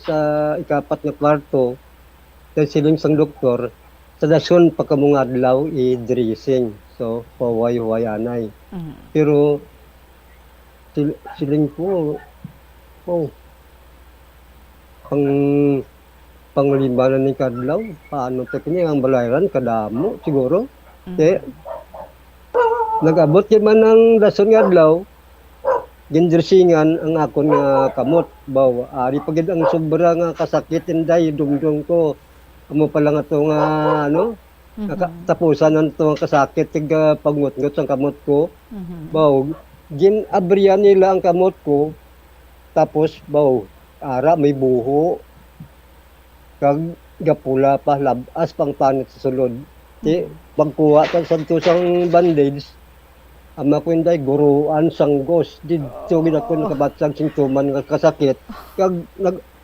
sa ikapat na kwarto. Dahil siling sang doktor, sa dason pa kamong adlaw i-dressing. So, paway-huway anay. Pero siling ko, panglima na ni kadlaw, paano to kini ang balayran kadamo siguro. Nag-abot man ng dason nga adlaw, gindersingan ang akon nga kamot. Baw, ari pagid ang sobra nga kasakit inday dumdum ko. Amo pala nga to nga tapusan ng to nga kasakit tiga pagngot-ngot sang kamot ko. Baw, ginabriyan nila ang kamot ko. Tapos baw, ara may buho. Kag gapula pa labas pang panit sa sulod. Pagkuha ka sa tusang bandage, ama ko inday guruan sanggos didto gid ako nakabatsag sintoman nga kasakit. Kag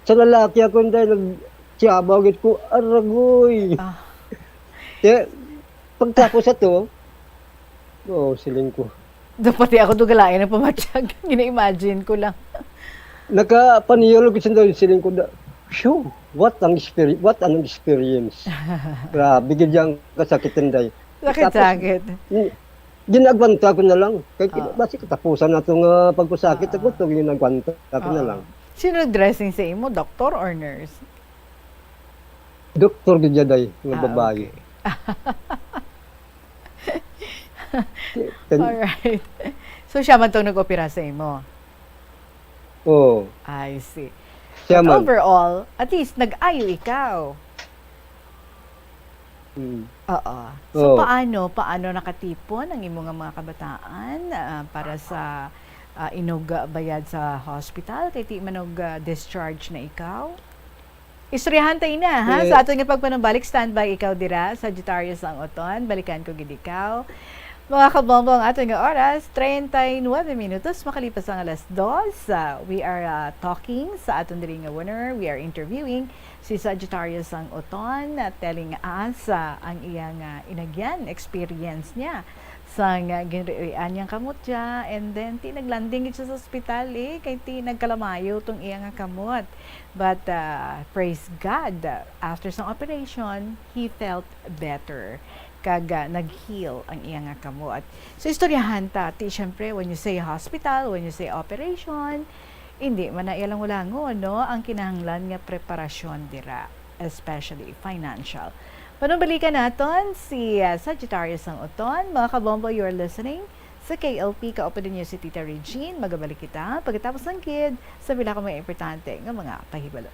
sa lalaki ako inday nagsiabaw gid ko aragoy. Pagtapos ato, siling ko. Dapat ako dugalain ang pamatsyag. Gina-imagine ko lang. Nakapaniyol ko siling ko da. Phew, what an experience. Grabe gid yang kasakit inday. Sakit-sakit. ginagwanta ko na lang. Kaya basi katapusan na itong pagkusakit ako, ito ginagwanta ko na lang. Sino dressing sa imo, doktor or nurse? Doktor Gidyaday, nga babae. Alright. So, siya man itong nag-opera sa imo? Oo. I see. Siya But man. overall, at least, nag-ayo ikaw. Oo. So, Oo. paano nakatipon ang imong mga kabataan para sa inog bayad sa hospital? Kay ti manog discharge na ikaw? Istoryahan tayo na, ha? Sa ato nga pagpanumbalik, standby ikaw dira, Sagittarius ang oton, balikan ko gid ikaw. Mga kabombong, ato nga oras, 39 minutos, makalipas ang alas 2. We are talking sa aton diri nga winner. We are interviewing si Sagittarius ang oton, telling us ang iyang inagyan, experience niya sa ginrian niyang kamot siya, and then naglanding siya sa ospital kay nagkalamayo tong iyang kamot. But praise God, after some operation, he felt better. Kag nag-heal ang iyang kamot. So istoryahan syempre, when you say hospital, when you say operation, hindi man na ilang ulangon, no? Ang kinahanglan nga preparasyon dira, especially financial. Panumbalikan naton si Sagittarius ang oton. Mga kabombo, you're listening sa KLP Kaopen News si Tita Regine. Magabalik kita pagkatapos ng kid sa bila ko may importante ng mga pahibalo.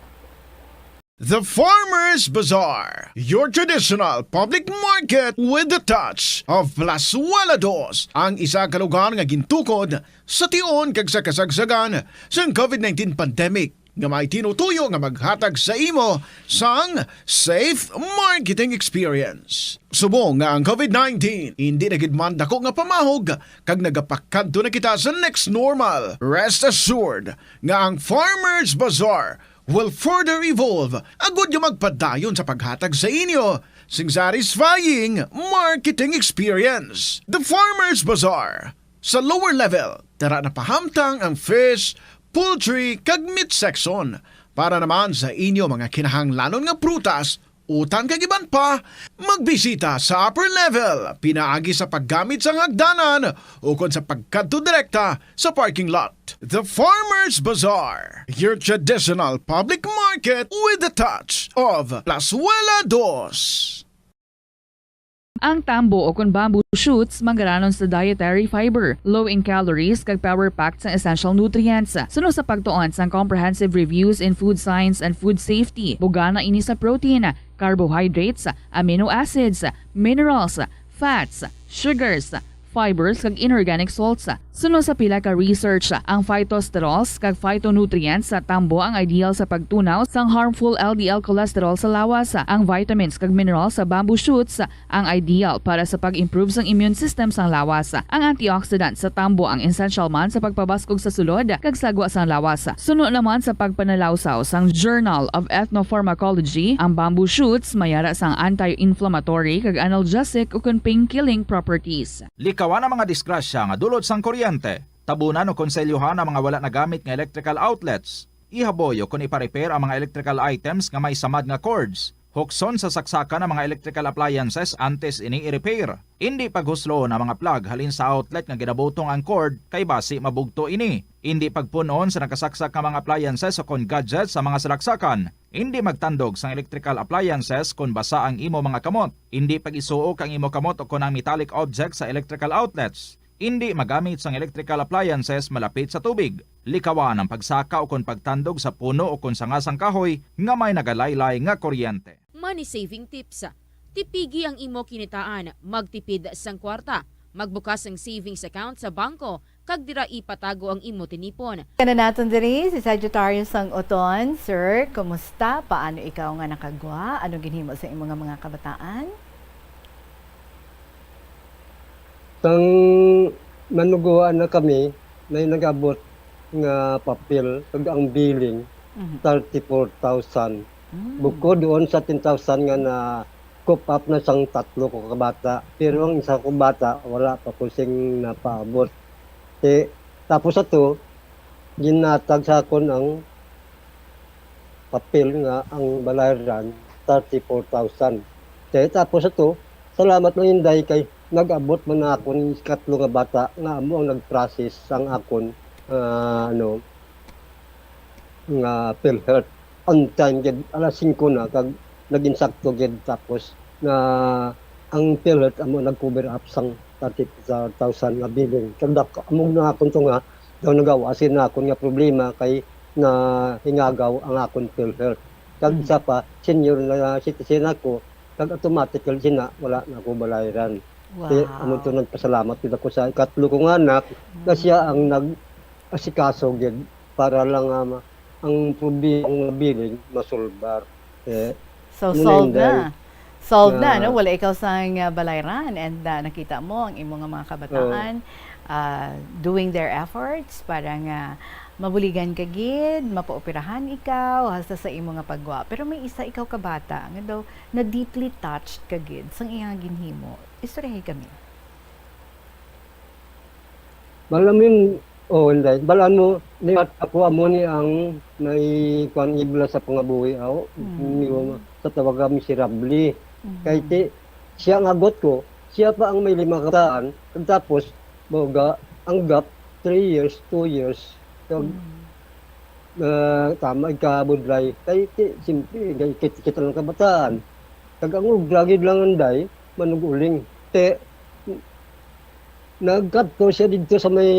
The Farmers Bazaar, your traditional public market with the touch of Plazuela Dos, ang isa ka lugar nga gintukod sa tion kag sa kasagsagan sa COVID-19 pandemic nga may tinutuyo nga maghatag sa imo sang safe marketing experience. Subong nga ang COVID-19 hindi nagidman dako nga pamahog kag nagapakadto na kita sa next normal. Rest assured nga ang Farmers Bazaar will further evolve agud yung magpadayon sa paghatag sa inyo sing satisfying marketing experience. The Farmers Bazaar. Sa lower level, tara na pahamtang ang fish, poultry, kag meat section para naman sa inyo mga kinahanglanon nga prutas, utang kag iban pa, magbisita sa upper level, pinaagi sa paggamit sa hagdanan o kon sa pagkadto direkta sa parking lot. The Farmers Bazaar, your traditional public market with the touch of Plazuela Dos. Ang tambo o kung bamboo shoots manggaranon sa dietary fiber, low in calories kag power-packed sa essential nutrients. Suno sa pagtuon sa comprehensive reviews in food science and food safety. Bugana ini sa protein, carbohydrates, amino acids, minerals, fats, sugars, fibers kag inorganic salts. Suno sa pila ka research, ang phytosterols kag phytonutrients sa tambo ang ideal sa pagtunaw sang harmful LDL cholesterol sa lawas. Ang vitamins kag minerals sa bamboo shoots ang ideal para sa pag-improve sang immune system sang lawas. Ang antioxidant sa tambo ang essential man sa pagpabaskog sa sulod kag sagwa sang lawas. Suno naman sa pagpanalawsaw sang Journal of Ethnopharmacology, ang bamboo shoots mayara sang anti-inflammatory kag analgesic ug pain-killing properties. Likawan ang mga disgrasya nga dulot sang kuryente. Tabunan o konselyuhan ang mga wala nagamit nga electrical outlets. Ihaboy o kung ipa-repair ang mga electrical items nga may samad nga cords. Hukson sa saksakan ang mga electrical appliances antes ini i-repair. Hindi paghuslo na mga plug halin sa outlet nga ginabutong ang cord kay basi mabugto ini. Hindi pagpunon sa nakasaksak nga mga appliances o kon gadgets sa mga salaksakan. Hindi magtandog sa electrical appliances kung basa ang imo mga kamot. Hindi pag-isuok ang imo kamot o kon ang metallic objects sa electrical outlets. Hindi magamit sang electrical appliances malapit sa tubig. Likawan ang pagsaka o kon pagtandog sa puno o kon sangasang kahoy nga may nagalaylay nga kuryente. Money saving tips. Tipigi ang imo kinitaan, magtipid sang kwarta, magbukas ng savings account sa bangko, kag dira ipatago ang imo tinipon. Kana naton diri si Sagittarius ang oton. Sir, kumusta? Paano ikaw nga nakagwa? Ano ginhimo sa imong mga kabataan? Tang manuguan na kami, may nagabot nga papel, kag ang billing, 34,000. Bukod doon sa 10,000 nga na coop up na sang 3 ko kabata. Pero ang isa ko bata, wala pa ko sing napaabot. Tapos ato, ginatag sa akon ang papel nga ang balayaran, 34,000. Tapos ato, salamat ng Inday kay nag-abot man na ako ng ikatlo nga bata nga amo ang nag-process ang akon ano nga PhilHealth on time gid alas 5 na kag naging sakto gid tapos na ang PhilHealth amo nag-cover up sang 30,000 nga billing kag amo na akon to nga daw nagawasin na akon nga problema kay na hingagaw ang akon PhilHealth kag isa pa senior na citizen ako kag automatically sina wala na ako balayran. Kaya amo to nagpasalamat gid ako sa ikatlo kong anak na siya ang nag-asikaso gid para lang ang problema ng billing masulbar. So, Muna solved yun, na. Solved na, na- no? Wala ikaw sang balayran and nakita mo ang imong nga mga kabataan doing their efforts para nga mabuligan ka gid, mapaoperahan ikaw hasta sa imong nga pagwa. Pero may isa ikaw ka bata nga daw na deeply touched ka gid sang iyang ginhimo. Istoryahay kami. Balam yun, hindi. Balaan mo, niwat ako amo ni ang may kwan ibla sa pangabuhi ako. Sa tawag miserable. Kaya siya ang agot ko, siya pa ang may 5 kabataan. Tapos, ang gap, 3 years, 2 years. So, tama, ikabudlay. Kaya simple, kita lang kabataan. Kag ang lagi lang anday, manuguling. Nagkadto siya dito sa may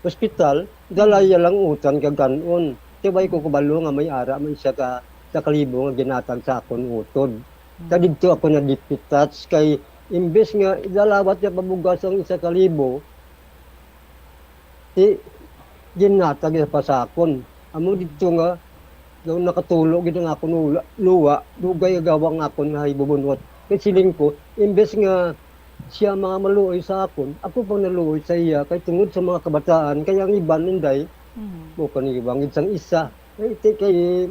hospital, dalaya lang utan kaganon. Tibay ko kabalo nga may ara man siya ka sa kalibo nga ginatag sa akon utod. Dito ako na touch kay imbes nga idalawat niya pabugas ang 1,000, ginatag niya pa sa akon. Amo dito nga daw nakatulog gid ang akon luwa, dugay gawang akon nga ibubunot. Kay siling ko imbes nga siya mga maluoy sa akon, ako pang naluoy sa iya kay tungod sa mga kabataan kaya ang iban ninday mo kanibangid sang isa kay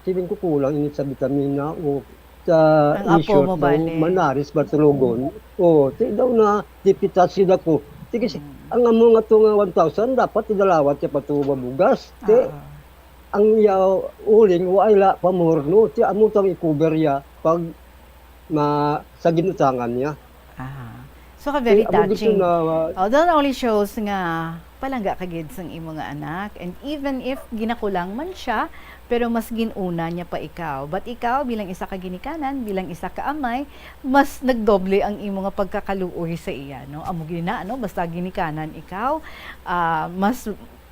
siling ko kulang init sa vitamina o sa Ang apo mo ba, manaris batulugon ti daw na dipitas sila ko sige ang amo nga to nga 1,000 dapat idalawat siya patuwa bugas ang iya uling wala pamorno ti amo tang i-cover ya pag sa ginutangan niya. So very Amo gusto touching. na That only shows nga palangga ka gid sang imo nga anak and even if ginakulang man siya pero mas ginuna niya pa ikaw. But ikaw bilang isa ka ginikanan, bilang isa ka amay, mas nagdoble ang imo nga pagkakaluoy sa iya, no? Amo gina no basta ginikanan ikaw, mas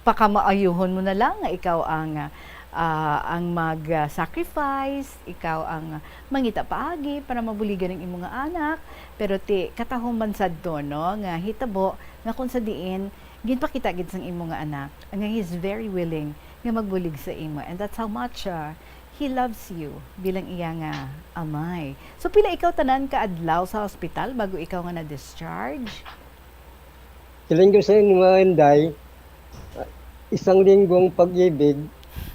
pakamaayuhon mo na lang nga ikaw ang mag-sacrifice, ikaw ang mangita paagi para mabuligan ng imong anak. Pero katahong mansad to, no? Nga hitabo, nga kung sa diin, ginpakita gid sang imong anak, nga he's very willing nga magbulig sa imo. And that's how much he loves you bilang iya nga amay. So pila ikaw tanan ka adlaw sa hospital bago ikaw nga na-discharge? siling ko sa inyo mga Inday, isang linggong pag-ibig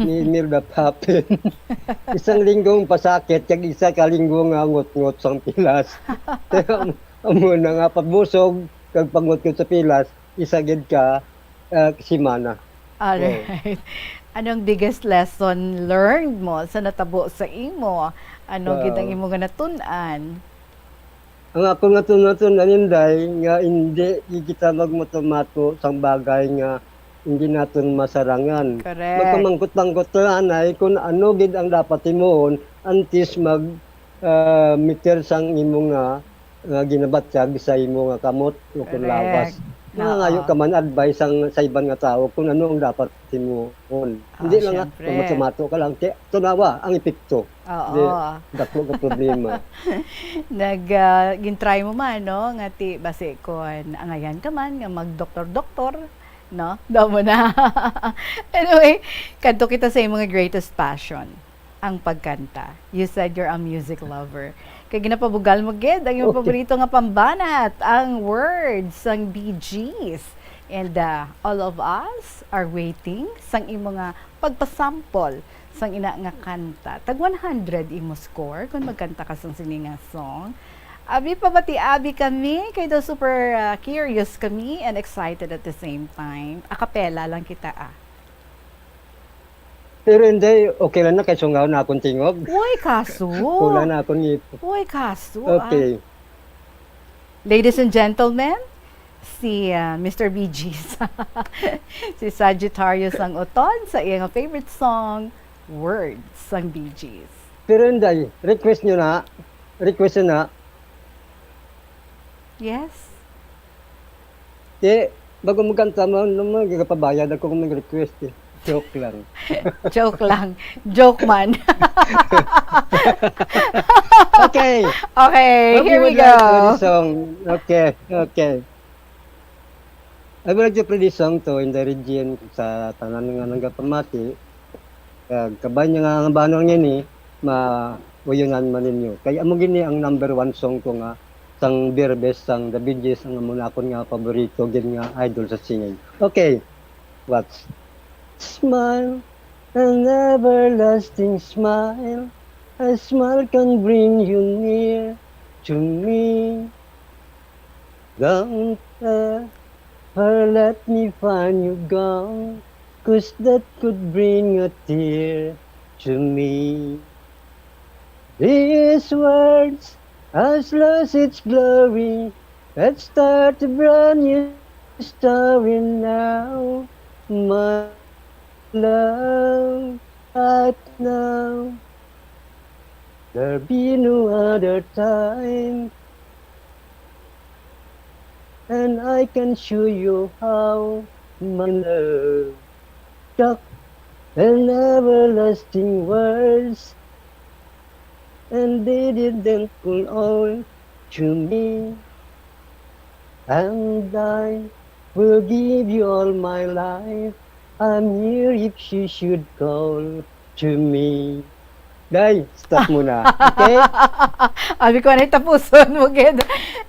ni Mirda Papin. Isang linggong pasakit, kag isa ka linggong nga ngot-ngot sang pilas. Amo na nga pagbusog, kag pangot ko sa pilas, isa gid ka simana. Alright. Anong biggest lesson learned mo sa natabo sa imo? Ano gid ang imo nga natun-an? Ang ako nga tunatun Inday, nga hindi kita magmotomato sang bagay nga hindi natin masarangan. Correct. Magkamangkot-mangkot ka anay kung ano gid ang dapat imoon antes mag meter sang imo nga ginabatyag sa imo nga kamot o kung lawas. Nangangayo ka man advice sa ibang nga tao kung ano ang dapat imoon. Hindi lang nga syempre. kung matsumato ka lang. Tunawa ang epekto. Oo. Dako ka problema. Gintry mo man, no? Nga base kon angayan ka man, nga mag-doktor-doktor, no? Daw mo na. Anyway, kanto kita sa mga greatest passion, ang pagkanta. You said you're a music lover. Kaya ginapabugal mo, Ged, ang iyong paborito nga pambanat, ang words, ang Bee Gees. And all of us are waiting sang imo nga pagpasample sang ina nga kanta. Tag 100 imo score kung magkanta ka sang sininga song. Abi abi kami, kay daw super curious kami and excited at the same time. Akapela lang kita Pero hindi, okay lang na kay sungaw na akong tingog. Uy, kaso. Kulang na akong ngipon. Uy, kaso. Okay. Ladies and gentlemen, si Mr. Bee Gees, si Sagittarius ang uton sa iyang favorite song, Words, ang Bee Gees. Pero hindi, request nyo na. Yes? Bago magkanta mo, naman, gagapabayad ako kung mag-request eh. Joke lang. Joke lang. Joke man. Okay. Okay, Hope here you we would like to go. play this song. Okay. I would like to play this song to in the region sa tanan nga nagapamati. Kabay niya nga ang banong niya ni mauyonan man ninyo. Kaya amo gini ang number 1 song ko nga sang Berbes sang The Bee Gees ang amo na akon nga paborito gid nga idol sa singing. Okay. What's smile, an everlasting smile. A smile can bring you near to me. Don't ever let me find you gone, 'cause that could bring a tear to me. These words has lost its glory. Let's start a brand new story now, my love, right now. There'll be no other time, and I can show you how my love stuck and everlasting words, and they didn't pull on to me, and I will give you all my life. I'm here if she should call to me. Day, stop muna. Okay? Abi ko na tapuson mo, Gid.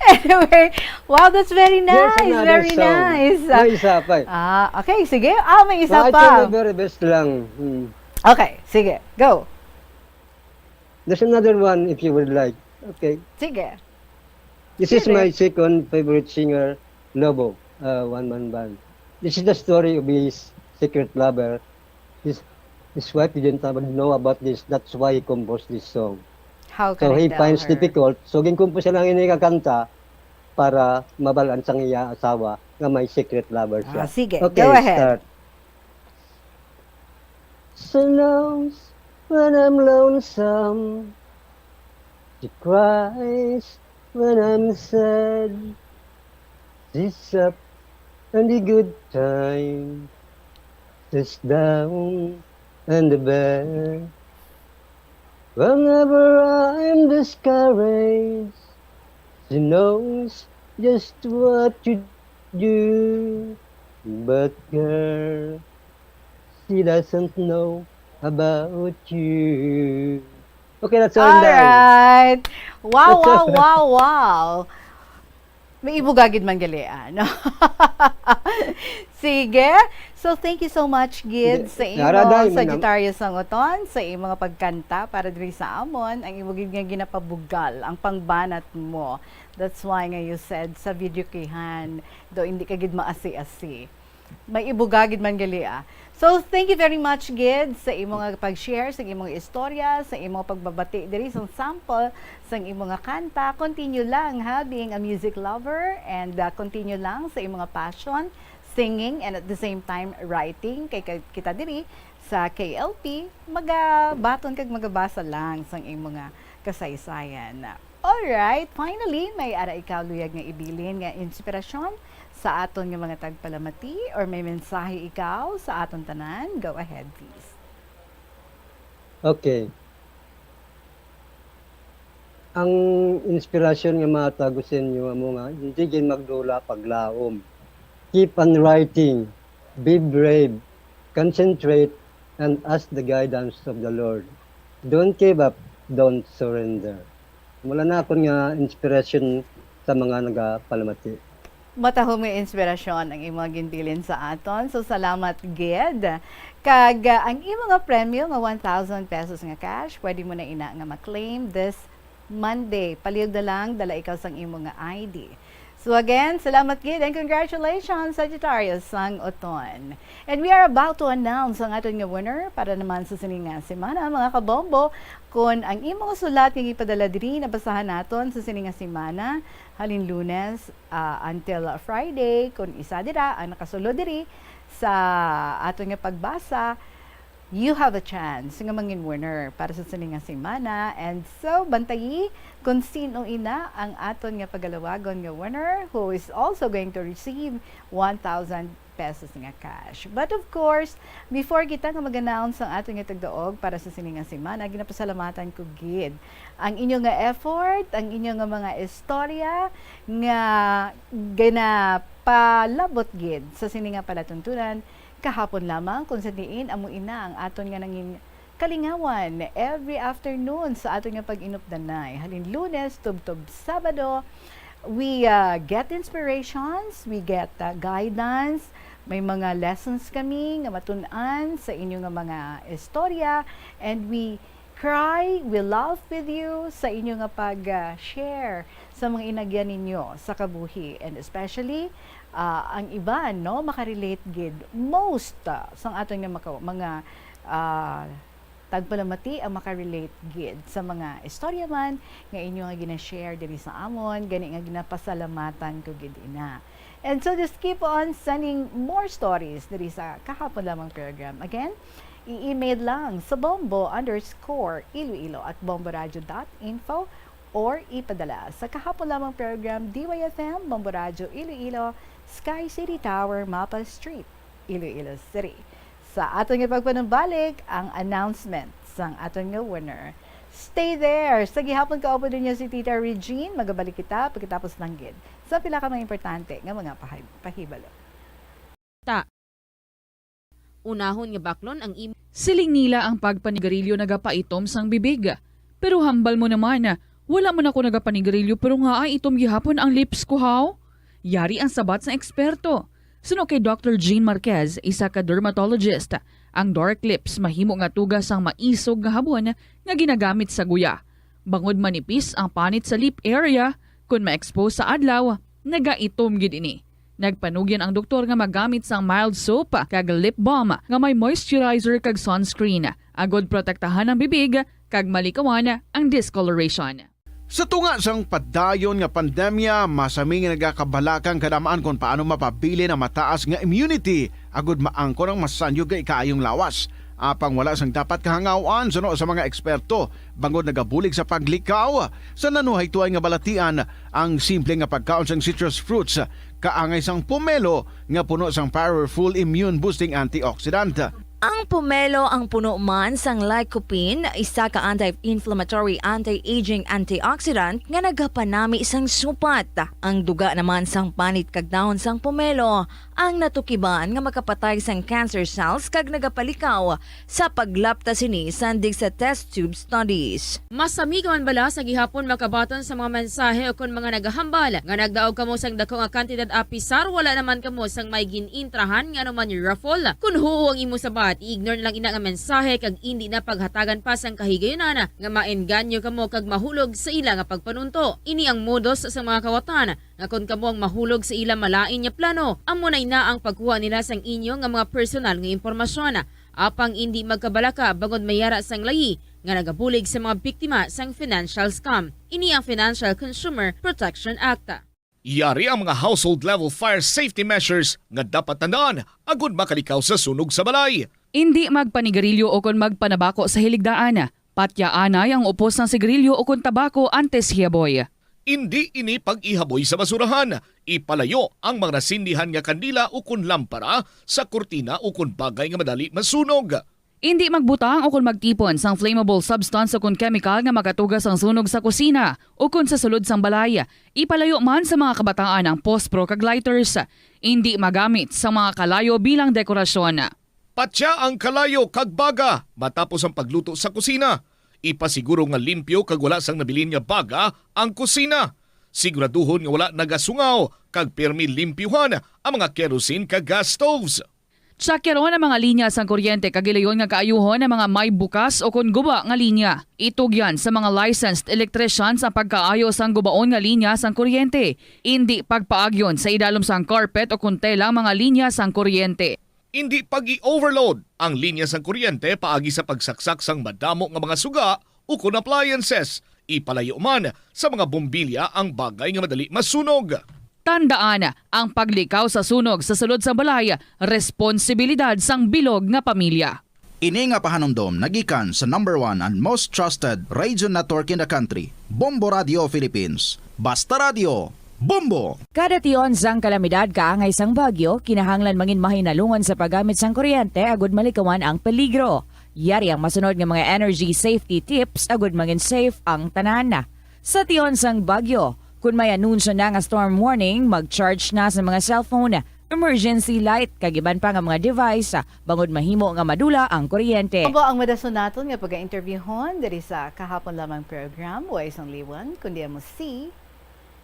Anyway, wow, that's very There's nice. another Very song. nice. May isa pa. Okay, sige. May isa Ito pa. na very best lang. Okay, sige. Go. There's another one if you would like. Okay. Sige. This is Sige. my second favorite singer, Lobo, one-man band. This is the story of his secret lover. His wife didn't know about this. That's why he composed this song. How can So I he tell finds her? difficult. So ginkumpos siya lang ini kakanta para mabalance ang iya asawa nga may secret lover siya. Sige, Okay, go ahead. start. So knows when I'm lonesome. She cries when I'm sad. She's up on the good time. She's down on the bed. Whenever I'm discouraged, she knows just what to do. But girl, she doesn't know about you. Okay, that's all. Alright. Wow. May ibugagid man gali, no? Sige. So, thank you so much, Gid, sa Naraday imo mo Sagittarius ang uton, sa imo mga pagkanta para diri sa amon, ang ibugid nga ginapabugal, ang pangbanat mo. That's why nga you said sa video kihan, do hindi ka gid maasi-asi. May ibugagid man gali, So, thank you very much, Gid, sa imong nga pag-share, sa imong istorya, sa imong pagbabati diri sa sample sa imong nga kanta. Continue lang, being a music lover, and continue lang sa imong nga passion, singing, and at the same time, writing. Kay kita diri sa KLP, magabaton kag magabasa lang sa imong nga kasaysayan. Alright, finally, may ara ikaw luyag nga ibilin nga inspirasyon sa aton nga mga tagpalamati or may mensahe ikaw sa aton tanan. Go ahead, please. Okay. Ang inspirasyon nga matag sa inyo amo nga hindi gid magdula paglaom. Keep on writing. Be brave. Concentrate and ask the guidance of the Lord. Don't give up. Don't surrender. Wala na akong nga inspiration sa mga nagapalamati. Matahom nga inspirasyon ang imong ginbilin sa aton. So salamat, Gid. Kag ang imong nga premyo nga 1,000 pesos nga cash, pwede mo na ina nga ma-claim this Monday. Palihog na lang dala ikaw sang imong nga ID. So again, salamat gid and congratulations Sagittarius sang Oton. And we are about to announce ang aton nga winner para naman sa sininga semana mga kabombo. Kung ang imong sulat nga ipadala diri nabasahan naton sa sininga semana halin Lunes until Friday, kung isa dira ang nakasulod diri sa aton nga pagbasa, you have a chance nga mangin winner para sa sininga semana. And so bantayi kung sino ina ang aton nga pagalawagon nga winner who is also going to receive 1,000 pesos nga cash. But of course, before kita nga mag-announce ang aton nga tagdaog para sa sininga semana, ginapasalamatan ko gid ang inyo nga effort, ang inyo nga mga istorya nga ginapalabot gid sa sininga palatuntunan. Kahapon lamang kung sa diin amo ina ang aton nga nangin kalingawan every afternoon sa aton nga pag-inupdanay. Halin Lunes, tub-tub Sabado, we get inspirations, we get guidance, may mga lessons kami nga matun-an sa inyo nga mga istorya, and we cry, we laugh with you sa inyo nga pag-share sa mga inagyan ninyo sa kabuhi, and especially ang iba no makarelate gid most sa aton nga mga tagpalamati ang makarelate gid sa mga istorya man nga inyo nga gina-share diri sa amon, gani nga ginapasalamatan ko gid ina. And so just keep on sending more stories diri sa kahapon lamang program. Again, i-email lang sa bombo_iloilo@bomboradio.info or ipadala sa kahapon lamang program DYFM Bombo Radio Iloilo, Sky City Tower, Mapa Street, Iloilo City. Sa aton nga pagpanumbalik ang announcement sang aton nga winner. Stay there. Sa gihapon kaupo din niya si Tita Regine. Magabalik kita pagkatapos ng gid sa pila ka mga importante nga mga pahibalo. Unahon nga baklon ang Siling nila ang pagpanigarilyo nagapaitom sang bibig. Pero hambal mo naman, wala man ako nagapanigarilyo pero nga ay itom gihapon ang lips ko haw. Yari ang sabat sa eksperto. Suno kay Dr. Jean Marquez, isa ka dermatologist, ang dark lips mahimo nga tugas ang maisog nga habon nga ginagamit sa guya. Bangod manipis ang panit sa lip area, kung ma-expose sa adlaw, nagaitom gid ini. Nagpanugyan ang doktor nga magamit sang mild soap kag lip balm nga may moisturizer kag sunscreen, agod protektahan ang bibig kag malikawan ang discoloration. Sa tunga sang padayon nga pandemya, masami nga nagakabalakang kadamaan kung paano mapabili na mataas nga immunity agud maangkon ang masanyo nga ikaayong lawas. Apang wala sang dapat kahangawan suno sa mga eksperto bangod nagabulig sa paglikaw sa nanuhay tuay nga balatian ang simple nga pagkaon sang citrus fruits kaangay sang pomelo nga puno sang powerful immune boosting antioxidant. Ang pomelo ang puno man sang lycopene, isa ka anti-inflammatory, anti-aging antioxidant nga nagapanami sang supat. Ang duga naman sang panit kag dahon sang pomelo ang natukiban nga makapatay sang cancer cells kag nagapalikaw sa paglapta sini sandig sa test tube studies. Masami ka man bala sa gihapon makabaton sa mga mensahe o kon mga nagahambal nga nagdaog kamo sang dako nga kantidad apisar, wala naman kamo sang may ginintrahan nga naman yung raffle. Kun huo ang imo sabat, ignore na lang ina nga mensahe kag hindi na paghatagan pa sang kahigayonan nga maengganyo kamo kag mahulog sa ila nga pagpanunto. Ini ang modus sa mga kawatan nga kun kamo ang mahulog sa ila malain nya plano, amo na ang pagkuha nila sang inyo nga mga personal nga impormasyon. Apang hindi magkabalaka bangod mayara sang layi nga nagabulig sa mga biktima sang financial scam. Ini ang Financial Consumer Protection Act. Yari ang mga household level fire safety measures nga dapat tandaan agud makalikaw sa sunog sa balay. Hindi magpanigarilyo o kung magpanabako sa hiligdaan. Patyaanay ang upos ng sigarilyo o kung tabako antes hiyaboy. Hindi ini pag-ihaboy sa basurahan. Ipalayo ang mga nasindihan nga kandila o kun lampara sa kurtina o kun bagay nga madali masunog. Hindi magbutang o kung magtipon sang flammable substance o kung chemical nga makatugas ang sunog sa kusina o kung sa sulod sang balay. Ipalayo man sa mga kabataan ang pospro kag lighters. Hindi magamit sa mga kalayo bilang dekorasyon. Patya ang kalayo kag baga matapos ang pagluto sa kusina. Ipasiguro nga limpyo kag wala sang nabilin nga baga ang kusina. Siguraduhon nga wala nagasungaw kag permi limpyuhan ang mga kerosene kag gas stoves. Tsakyaron ang mga linya sang kuryente kagilayon nga kaayuhon ang mga may bukas o kun guba nga linya. Itugyan sa mga licensed electricians ang pagkaayo sang gubaon nga linya sang kuryente. Hindi pagpaagyon sa idalom sang carpet o kun tela mga linya sang kuryente. Hindi pag-i-overload ang linya sang kuryente paagi sa pagsaksak sang madamo nga mga suga o kun appliances. Ipalayo man sa mga bombilya ang bagay nga madali masunog. Tandaan, ang paglikaw sa sunog sa sulod sa balay, responsibilidad sang bilog nga pamilya. Ini nga pahanumdom nagikan sa number 1 and most trusted radio network in the country, Bombo Radio Philippines. Basta Radio, Bombo! Kada tion sang kalamidad kaangay sang bagyo, kinahanglan mangin mahinalungan sa paggamit sang kuryente agud malikawan ang peligro. Yari ang masunod nga mga energy safety tips agud mangin safe ang tanan. Sa tion sang bagyo, kung may anunsyo na nga storm warning, mag-charge na sa mga cellphone, emergency light, kagiban pa nga mga device, bangod mahimo nga madula ang kuryente. Abo ang madason naton nga pag-interviewon diri sa kahapon lamang program, Ways ang Liwan, kundi mo si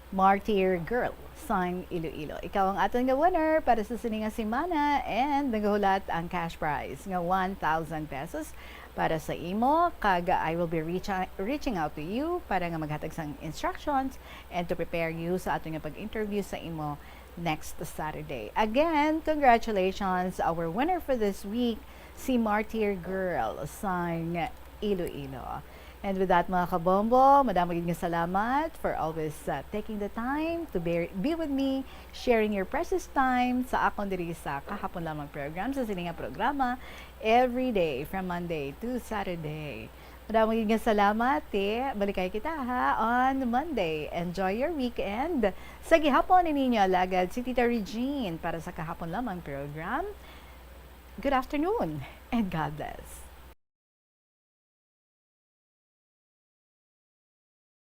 Martyr Girl sang Iloilo. Ikaw ang aton nga winner para sa sininga semana and nagahulat ang cash prize nga 1,000 pesos para sa imo. Kaga I will be reaching out to you para nga maghatag sang instructions and to prepare you sa aton nga pag-interview sa imo next Saturday. Again, congratulations, our winner for this week, si Martyr Girl sang Iloilo. And with that, mga kabombo, madaming nga salamat for always taking the time to be with me, sharing your precious time sa akong diri sa kahapon lamang program, sa sininga programa, every day from Monday to Saturday. Madaming nga salamat, balikay kita ha on Monday. Enjoy your weekend. Sa gihapon ninyo, alagad si Tita Regine para sa kahapon lamang program. Good afternoon and God bless.